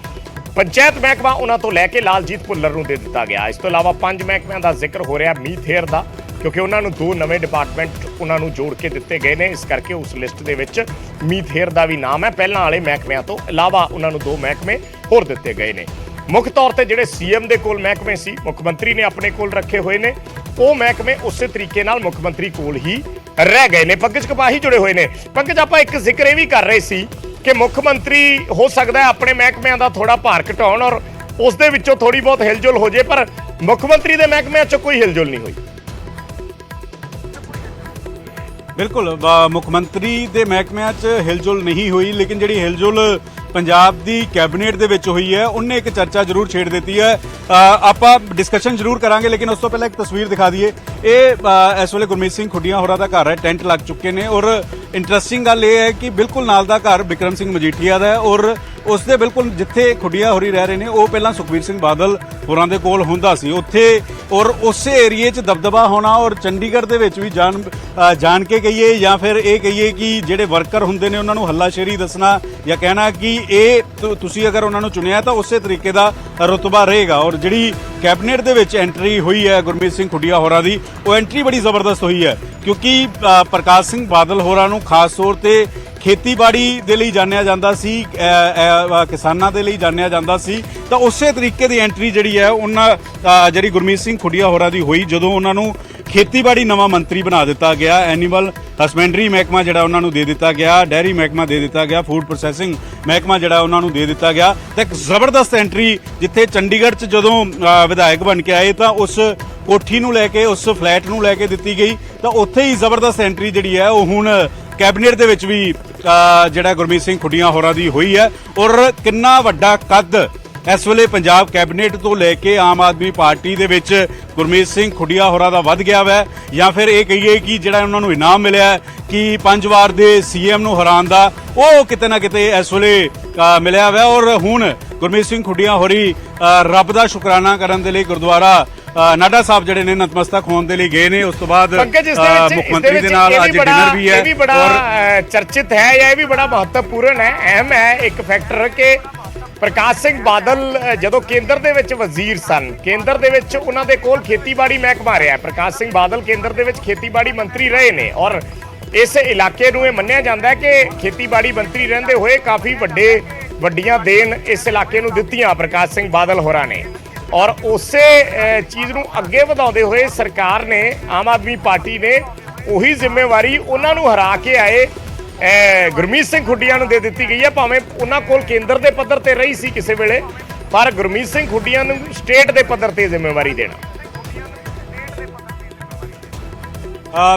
ਪੰਚਾਇਤ ਮਹਿਕਮਾ ਉਹਨਾਂ ਤੋਂ ਲੈ ਕੇ ਲਾਲਜੀਤ ਭੁੱਲਰ ਨੂੰ ਦੇ ਦਿੱਤਾ ਗਿਆ। ਇਸ ਤੋਂ ਇਲਾਵਾ 5 ਮਹਿਕਮਿਆਂ ਦਾ ਜ਼ਿਕਰ ਹੋ ਰਿਹਾ ਮੀਤ ਹੇਅਰ ਦਾ, ਕਿਉਂਕਿ ਉਹਨਾਂ ਨੂੰ 2 ਨਵੇਂ ਡਿਪਾਰਟਮੈਂਟ ਉਹਨਾਂ ਨੂੰ ਜੋੜ ਕੇ ਦਿੱਤੇ ਗਏ ਨੇ। ਇਸ ਕਰਕੇ ਉਸ ਲਿਸਟ ਦੇ ਵਿੱਚ ਮੀਤ ਹੇਅਰ ਦਾ ਵੀ ਨਾਮ ਹੈ। ਪਹਿਲਾਂ ਵਾਲੇ ਮਹਿਕਮਿਆਂ ਤੋਂ ਇਲਾਵਾ ਉਹਨਾਂ ਨੂੰ 2 ਮਹਿਕਮੇ ਹੋਰ ਦਿੱਤੇ ਗਏ ਨੇ। ਮੁੱਖ ਤੌਰ ਤੇ ਜਿਹੜੇ ਸੀਐਮ ਦੇ ਕੋਲ ਮਹਿਕਮੇ ਸੀ, ਮੁੱਖ ਮੰਤਰੀ ਨੇ ਆਪਣੇ ਕੋਲ ਰੱਖੇ ਹੋਏ ਨੇ, ਉਹ ਮਹਿਕਮੇ ਉਸੇ ਤਰੀਕੇ ਨਾਲ ਮੁੱਖ ਮੰਤਰੀ ਕੋਲ ਹੀ ਰਹਿ ਗਏ ਨੇ। ਪੰਕਜ ਕਪਾਹੀ ਜੁੜੇ ਹੋਏ ਨੇ। ਪੰਕਜ, ਆਪਾਂ ਇੱਕ ਜ਼ਿਕਰ ਇਹ ਵੀ ਕਰ ਰਹੇ ਸੀ ਕਿ ਮੁੱਖ ਮੰਤਰੀ ਹੋ ਸਕਦਾ ਹੈ ਆਪਣੇ ਮਹਿਕਮਿਆਂ ਦਾ ਥੋੜਾ ਭਾਰ ਘਟਾਉਣ ਔਰ ਉਸ ਦੇ ਵਿੱਚੋਂ ਥੋੜੀ ਬਹੁਤ ਹਿਲਜੁਲ ਹੋ ਜੇ, ਪਰ ਮੁੱਖ ਮੰਤਰੀ ਦੇ ਮਹਿਕਮਿਆਂ 'ਚ ਕੋਈ ਹਿਲਜੁਲ ਨਹੀਂ ਹੋਈ। ਬਿਲਕੁਲ, ਮੁੱਖ ਮੰਤਰੀ ਦੇ ਮਹਿਕਮਿਆਂ 'ਚ ਹਿਲਜੁਲ ਨਹੀਂ ਹੋਈ, ਲੇਕਿਨ ਜਿਹੜੀ ਹਿਲਜੁਲ ਪੰਜਾਬ ਦੀ ਕੈਬਨਿਟ ਦੇ ਵਿੱਚ ਹੋਈ ਹੈ ਉਹਨੇ ਇੱਕ ਚਰਚਾ ਜ਼ਰੂਰ ਛੇੜ ਦਿੱਤੀ ਹੈ। ਆਪਾਂ ਡਿਸਕਸ਼ਨ ਜ਼ਰੂਰ ਕਰਾਂਗੇ, ਲੇਕਿਨ ਉਸ ਤੋਂ ਪਹਿਲਾਂ ਇੱਕ ਤਸਵੀਰ ਦਿਖਾ ਦਈਏ। ਇਹ ਇਸ ਵੇਲੇ ਗੁਰਮੀਤ ਸਿੰਘ ਖੁੱਡੀਆਂ ਹੋਰਾਂ ਦਾ ਘਰ ਹੈ, ਟੈਂਟ ਲੱਗ ਚੁੱਕੇ ਨੇ ਔਰ ਇੰਟਰਸਟਿੰਗ ਗੱਲ ਇਹ ਹੈ ਕਿ ਬਿਲਕੁਲ ਨਾਲ ਦਾ ਘਰ ਬਿਕਰਮ ਸਿੰਘ ਮਜੀਠੀਆ ਦਾ ਹੈ ਔਰ ਉਸ ਦੇ ਬਿਲਕੁਲ ਜਿੱਥੇ ਖੁੱਡੀਆਂ ਹੋਰੀ ਰਹਿ ਰਹੇ ਨੇ ਉਹ ਪਹਿਲਾਂ ਸੁਖਬੀਰ ਸਿੰਘ ਬਾਦਲ ਹੋਰਾਂ ਦੇ ਕੋਲ ਹੁੰਦਾ ਸੀ ਉੱਥੇ, ਔਰ ਉਸੇ ਏਰੀਏ 'ਚ ਦਬਦਬਾ ਹੋਣਾ ਔਰ ਚੰਡੀਗੜ੍ਹ ਦੇ ਵਿੱਚ ਵੀ ਜਾਣ ਕੇ ਕਹੀਏ ਜਾਂ ਫਿਰ ਇਹ ਕਹੀਏ ਕਿ ਜਿਹੜੇ ਵਰਕਰ ਹੁੰਦੇ ਨੇ ਉਹਨਾਂ ਨੂੰ ਹੱਲਾਸ਼ੇਰੀ ਦੱਸਣਾ ਜਾਂ ਕਹਿਣਾ ਕਿ ਇਹ ਤੁਸੀਂ ਅਗਰ ਉਹਨਾਂ ਨੂੰ ਚੁਣਿਆ ਤਾਂ ਉਸੇ ਤਰੀਕੇ ਦਾ ਰੁਤਬਾ ਰਹੇਗਾ। ਔਰ ਜਿਹੜੀ ਕੈਬਨਿਟ ਦੇ ਵਿੱਚ ਐਂਟਰੀ ਹੋਈ ਹੈ ਗੁਰਮੀਤ ਸਿੰਘ ਖੁੱਡੀਆਂ ਹੋਰਾਂ ਦੀ, ਉਹ ਐਂਟਰੀ ਬੜੀ ਜ਼ਬਰਦਸਤ ਹੋਈ ਹੈ ਕਿਉਂਕਿ ਪ੍ਰਕਾਸ਼ ਸਿੰਘ ਬਾਦਲ ਹੋਰਾਂ ਨੂੰ ਖਾਸ ਤੌਰ ਤੇ ਖੇਤੀਬਾੜੀ ਦੇ ਲਈ ਜਾਣਿਆ ਜਾਂਦਾ ਸੀ, ਕਿਸਾਨਾਂ ਦੇ ਲਈ ਜਾਣਿਆ ਜਾਂਦਾ ਸੀ, ਤਾਂ ਉਸੇ ਤਰੀਕੇ ਦੀ ਐਂਟਰੀ ਜਿਹੜੀ ਹੈ ਉਹਨਾਂ ਜਿਹੜੀ ਗੁਰਮੀਤ ਸਿੰਘ ਖੁੱਡੀਆਂ ਹੋਰਾਂ ਦੀ ਹੋਈ ਜਦੋਂ ਉਹਨਾਂ ਨੂੰ ਖੇਤੀਬਾੜੀ ਨਵਾਂ ਮੰਤਰੀ ਬਣਾ ਦਿੱਤਾ ਗਿਆ। ਐਨੀਮਲ ਹਸਬੈਂਡਰੀ ਮਹਿਕਮਾ ਜਿਹੜਾ ਉਹਨਾਂ ਨੂੰ ਦੇ ਦਿੱਤਾ ਗਿਆ, ਡੈਰੀ ਮਹਿਕਮਾ ਦੇ ਦਿੱਤਾ ਗਿਆ, ਫੂਡ ਪ੍ਰੋਸੈਸਿੰਗ ਮਹਿਕਮਾ ਜਿਹੜਾ ਉਹਨਾਂ ਨੂੰ ਦੇ ਦਿੱਤਾ ਗਿਆ। ਤਾਂ ਇੱਕ ਜ਼ਬਰਦਸਤ ਐਂਟਰੀ ਜਿੱਥੇ ਚੰਡੀਗੜ੍ਹ 'ਚ ਜਦੋਂ ਵਿਧਾਇਕ ਬਣ ਕੇ ਆਏ ਤਾਂ ਉਸ ਕੋਠੀ ਨੂੰ ਲੈ ਕੇ, ਉਸ ਫਲੈਟ ਨੂੰ ਲੈ ਕੇ ਦਿੱਤੀ ਗਈ, ਤਾਂ ਉੱਥੇ ਹੀ ਜ਼ਬਰਦਸਤ ਐਂਟਰੀ ਜਿਹੜੀ ਹੈ ਉਹ ਹੁਣ ਕੈਬਨਿਟ ਦੇ ਵਿੱਚ ਵੀ ਜਿਹੜਾ ਗੁਰਮੀਤ ਸਿੰਘ ਖੁੱਡੀਆਂ ਹੋਰਾਂ ਦੀ ਹੋਈ ਹੈ। ਔਰ ਕਿੰਨਾ ਵੱਡਾ ਕੱਦ ਇਸ ਵੇਲੇ ਪੰਜਾਬ ਕੈਬਨਿਟ ਤੋਂ ਲੈ ਕੇ ਆਮ ਆਦਮੀ ਪਾਰਟੀ ਦੇ ਵਿੱਚ ਗੁਰਮੀਤ ਸਿੰਘ ਖੁੱਡੀਆਂ ਹੋਰਾਂ ਦਾ ਵੱਧ ਗਿਆ ਵੈ, ਜਾਂ ਫਿਰ ਇਹ ਕਹੀਏ ਕਿ ਜਿਹੜਾ ਉਹਨਾਂ ਨੂੰ ਇਨਾਮ ਮਿਲਿਆ ਕਿ 5 ਵਾਰ ਦੇ ਸੀਐਮ ਨੂੰ ਹਰਾਉਣ ਦਾ, ਉਹ ਕਿਤੇ ਨਾ ਕਿਤੇ ਇਸ ਵੇਲੇ ਮਿਲਿਆ ਵੈ। ਔਰ ਹੁਣ ਗੁਰਮੀਤ ਸਿੰਘ ਖੁੱਡੀਆਂ ਹੋਰੀ ਰੱਬ ਦਾ ਸ਼ੁਕਰਾਨਾ ਕਰਨ ਦੇ ਲਈ ਗੁਰਦੁਆਰਾ ਨਾਡਾ ਸਾਹਿਬ ਜਿਹੜੇ ਨੇ ਨਤਮਸਤਕ ਹੋਣ ਦੇ ਲਈ ਗਏ ਨੇ। ਉਸ ਤੋਂ ਬਾਅਦ ਮੁੱਖ ਮੰਤਰੀ ਦੇ ਨਾਲ ਅੱਜ ਡਿਨਰ ਵੀ ਹੈ। ਇਹ ਵੀ ਬੜਾ ਚਰਚਿਤ ਹੈ ਜਾਂ ਇਹ ਵੀ ਬੜਾ ਮਹੱਤਵਪੂਰਨ ਹੈ, ਅਹਿਮ ਹੈ ਇੱਕ ਫੈਕਟਰ ਕਿ ਪ੍ਰਕਾਸ਼ ਸਿੰਘ ਬਾਦਲ ਜਦੋਂ ਕੇਂਦਰ ਦੇ ਵਿੱਚ ਵਜ਼ੀਰ ਸਨ, ਕੇਂਦਰ ਦੇ ਵਿੱਚ ਉਹਨਾਂ ਦੇ ਕੋਲ ਖੇਤੀਬਾੜੀ ਮਹਿਕਮਾ ਰਿਹਾ। ਪ੍ਰਕਾਸ਼ ਸਿੰਘ ਬਾਦਲ ਕੇਂਦਰ ਦੇ ਵਿੱਚ ਖੇਤੀਬਾੜੀ ਮੰਤਰੀ ਰਹੇ ਨੇ ਔਰ ਇਸ ਇਲਾਕੇ ਨੂੰ ਇਹ ਮੰਨਿਆ ਜਾਂਦਾ ਹੈ ਕਿ ਖੇਤੀਬਾੜੀ ਮੰਤਰੀ ਰਹਿੰਦੇ ਹੋਏ ਕਾਫੀ ਵੱਡੀਆਂ ਦੇਣ ਇਸ ਇਲਾਕੇ ਨੂੰ ਦਿੱਤੀਆਂ ਪ੍ਰਕਾਸ਼ ਸਿੰਘ ਬਾਦਲ ਹੋਰਾਂ ਨੇ। ਔਰ ਉਸੇ ਚੀਜ਼ ਨੂੰ ਅੱਗੇ ਵਧਾਉਂਦੇ ਹੋਏ ਸਰਕਾਰ ਨੇ, ਆਮ ਆਦਮੀ ਪਾਰਟੀ ਨੇ ਉਹੀ ਜ਼ਿੰਮੇਵਾਰੀ ਉਹਨਾਂ ਨੂੰ ਹਰਾ ਕੇ ਆਏ ਗੁਰਮੀਤ ਸਿੰਘ ਖੁੱਡੀਆਂ ਨੂੰ ਦੇ ਦਿੱਤੀ ਗਈ ਹੈ। ਭਾਵੇਂ ਉਹਨਾਂ ਕੋਲ ਕੇਂਦਰ ਦੇ ਪੱਧਰ ਤੇ ਰਹੀ ਸੀ ਕਿਸੇ ਵੇਲੇ, ਪਰ ਗੁਰਮੀਤ ਸਿੰਘ ਖੁੱਡੀਆਂ ਨੂੰ ਸਟੇਟ ਦੇ ਪੱਧਰ ਤੇ ਜ਼ਿੰਮੇਵਾਰੀ ਦੇਣਾ।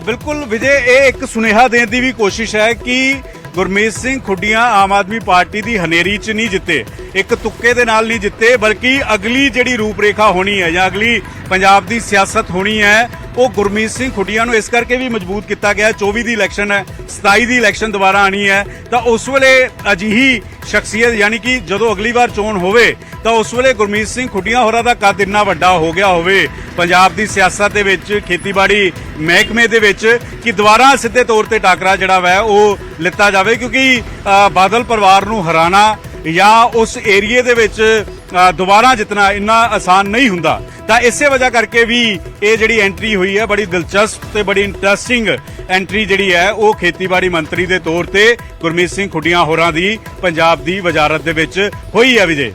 ਬਿਲਕੁਲ ਵਿਜੇ, ਇਹ ਇੱਕ ਸੁਨੇਹਾ ਦੇਣ ਦੀ ਵੀ ਕੋਸ਼ਿਸ਼ ਹੈ ਕਿ ਗੁਰਮੀਤ ਸਿੰਘ ਖੁੱਡੀਆਂ ਆਮ ਆਦਮੀ ਪਾਰਟੀ ਦੀ ਹਨੇਰੀ 'ਚ ਨਹੀਂ ਜਿੱਤੇ, ਇੱਕ ਤੁੱਕੇ ਦੇ ਨਾਲ ਨਹੀਂ ਜਿੱਤੇ, ਬਲਕਿ ਅਗਲੀ ਜਿਹੜੀ ਰੂਪਰੇਖਾ ਹੋਣੀ ਹੈ ਜਾਂ ਅਗਲੀ ਪੰਜਾਬ ਦੀ ਸਿਆਸਤ ਹੋਣੀ ਹੈ ਉਹ ਗੁਰਮੀਤ ਸਿੰਘ ਖੁੱਡੀਆਂ ਨੂੰ ਇਸ ਕਰਕੇ ਵੀ ਮਜ਼ਬੂਤ ਕੀਤਾ ਗਿਆ। 24 ਦੀ ਇਲੈਕਸ਼ਨ ਹੈ, 27 ਦੀ ਇਲੈਕਸ਼ਨ ਦੁਬਾਰਾ ਆਣੀ ਹੈ, ਤਾਂ ਉਸ ਵੇਲੇ ਅਜਿਹੀ ਸ਼ਖਸੀਅਤ ਯਾਨੀ ਕਿ ਜਦੋਂ ਅਗਲੀ ਵਾਰ ਚੋਣ ਹੋਵੇ ਤਾਂ ਉਸ ਵੇਲੇ ਗੁਰਮੀਤ ਸਿੰਘ ਖੁੱਡੀਆਂ ਹੋਰਾਂ ਦਾ ਕੱਦ ਇੰਨਾ ਵੱਡਾ ਹੋ ਗਿਆ ਹੋਵੇ ਪੰਜਾਬ ਦੀ ਸਿਆਸਤ ਦੇ ਵਿੱਚ, ਖੇਤੀਬਾੜੀ ਮਹਿਕਮੇ ਦੇ ਵਿੱਚ, ਕਿ ਦੁਬਾਰਾ ਸਿੱਧੇ ਤੌਰ ਤੇ ਟਾਕਰਾ ਜਿਹੜਾ ਵਾ ਉਹ ਲਿੱਤਾ ਜਾਵੇ, ਕਿਉਂਕਿ ਬਾਦਲ ਪਰਿਵਾਰ ਨੂੰ ਹਰਾਣਾ ਜਾਂ ਉਸ ਏਰੀਏ ਦੇ ਵਿੱਚ ਦੁਬਾਰਾ ਜਿੱਤਣਾ ਇੰਨਾ ਆਸਾਨ ਨਹੀਂ ਹੁੰਦਾ। ਤਾਂ ਇਸੇ ਵਜ੍ਹਾ ਕਰਕੇ ਵੀ ਇਹ ਜਿਹੜੀ ਐਂਟਰੀ ਹੋਈ ਹੈ ਬੜੀ ਦਿਲਚਸਪ ਤੇ ਬੜੀ ਇੰਟਰਸਟਿੰਗ ਐਂਟਰੀ ਜਿਹੜੀ ਹੈ ਉਹ ਖੇਤੀਬਾੜੀ ਮੰਤਰੀ ਦੇ ਤੌਰ ਤੇ ਗੁਰਮੀਤ ਸਿੰਘ ਖੁੱਡੀਆਂ ਹੋਰਾਂ ਦੀ ਪੰਜਾਬ ਦੀ ਵਜ਼ਾਰਤ ਦੇ ਵਿੱਚ ਹੋਈ ਹੈ ਵਿਜੇ।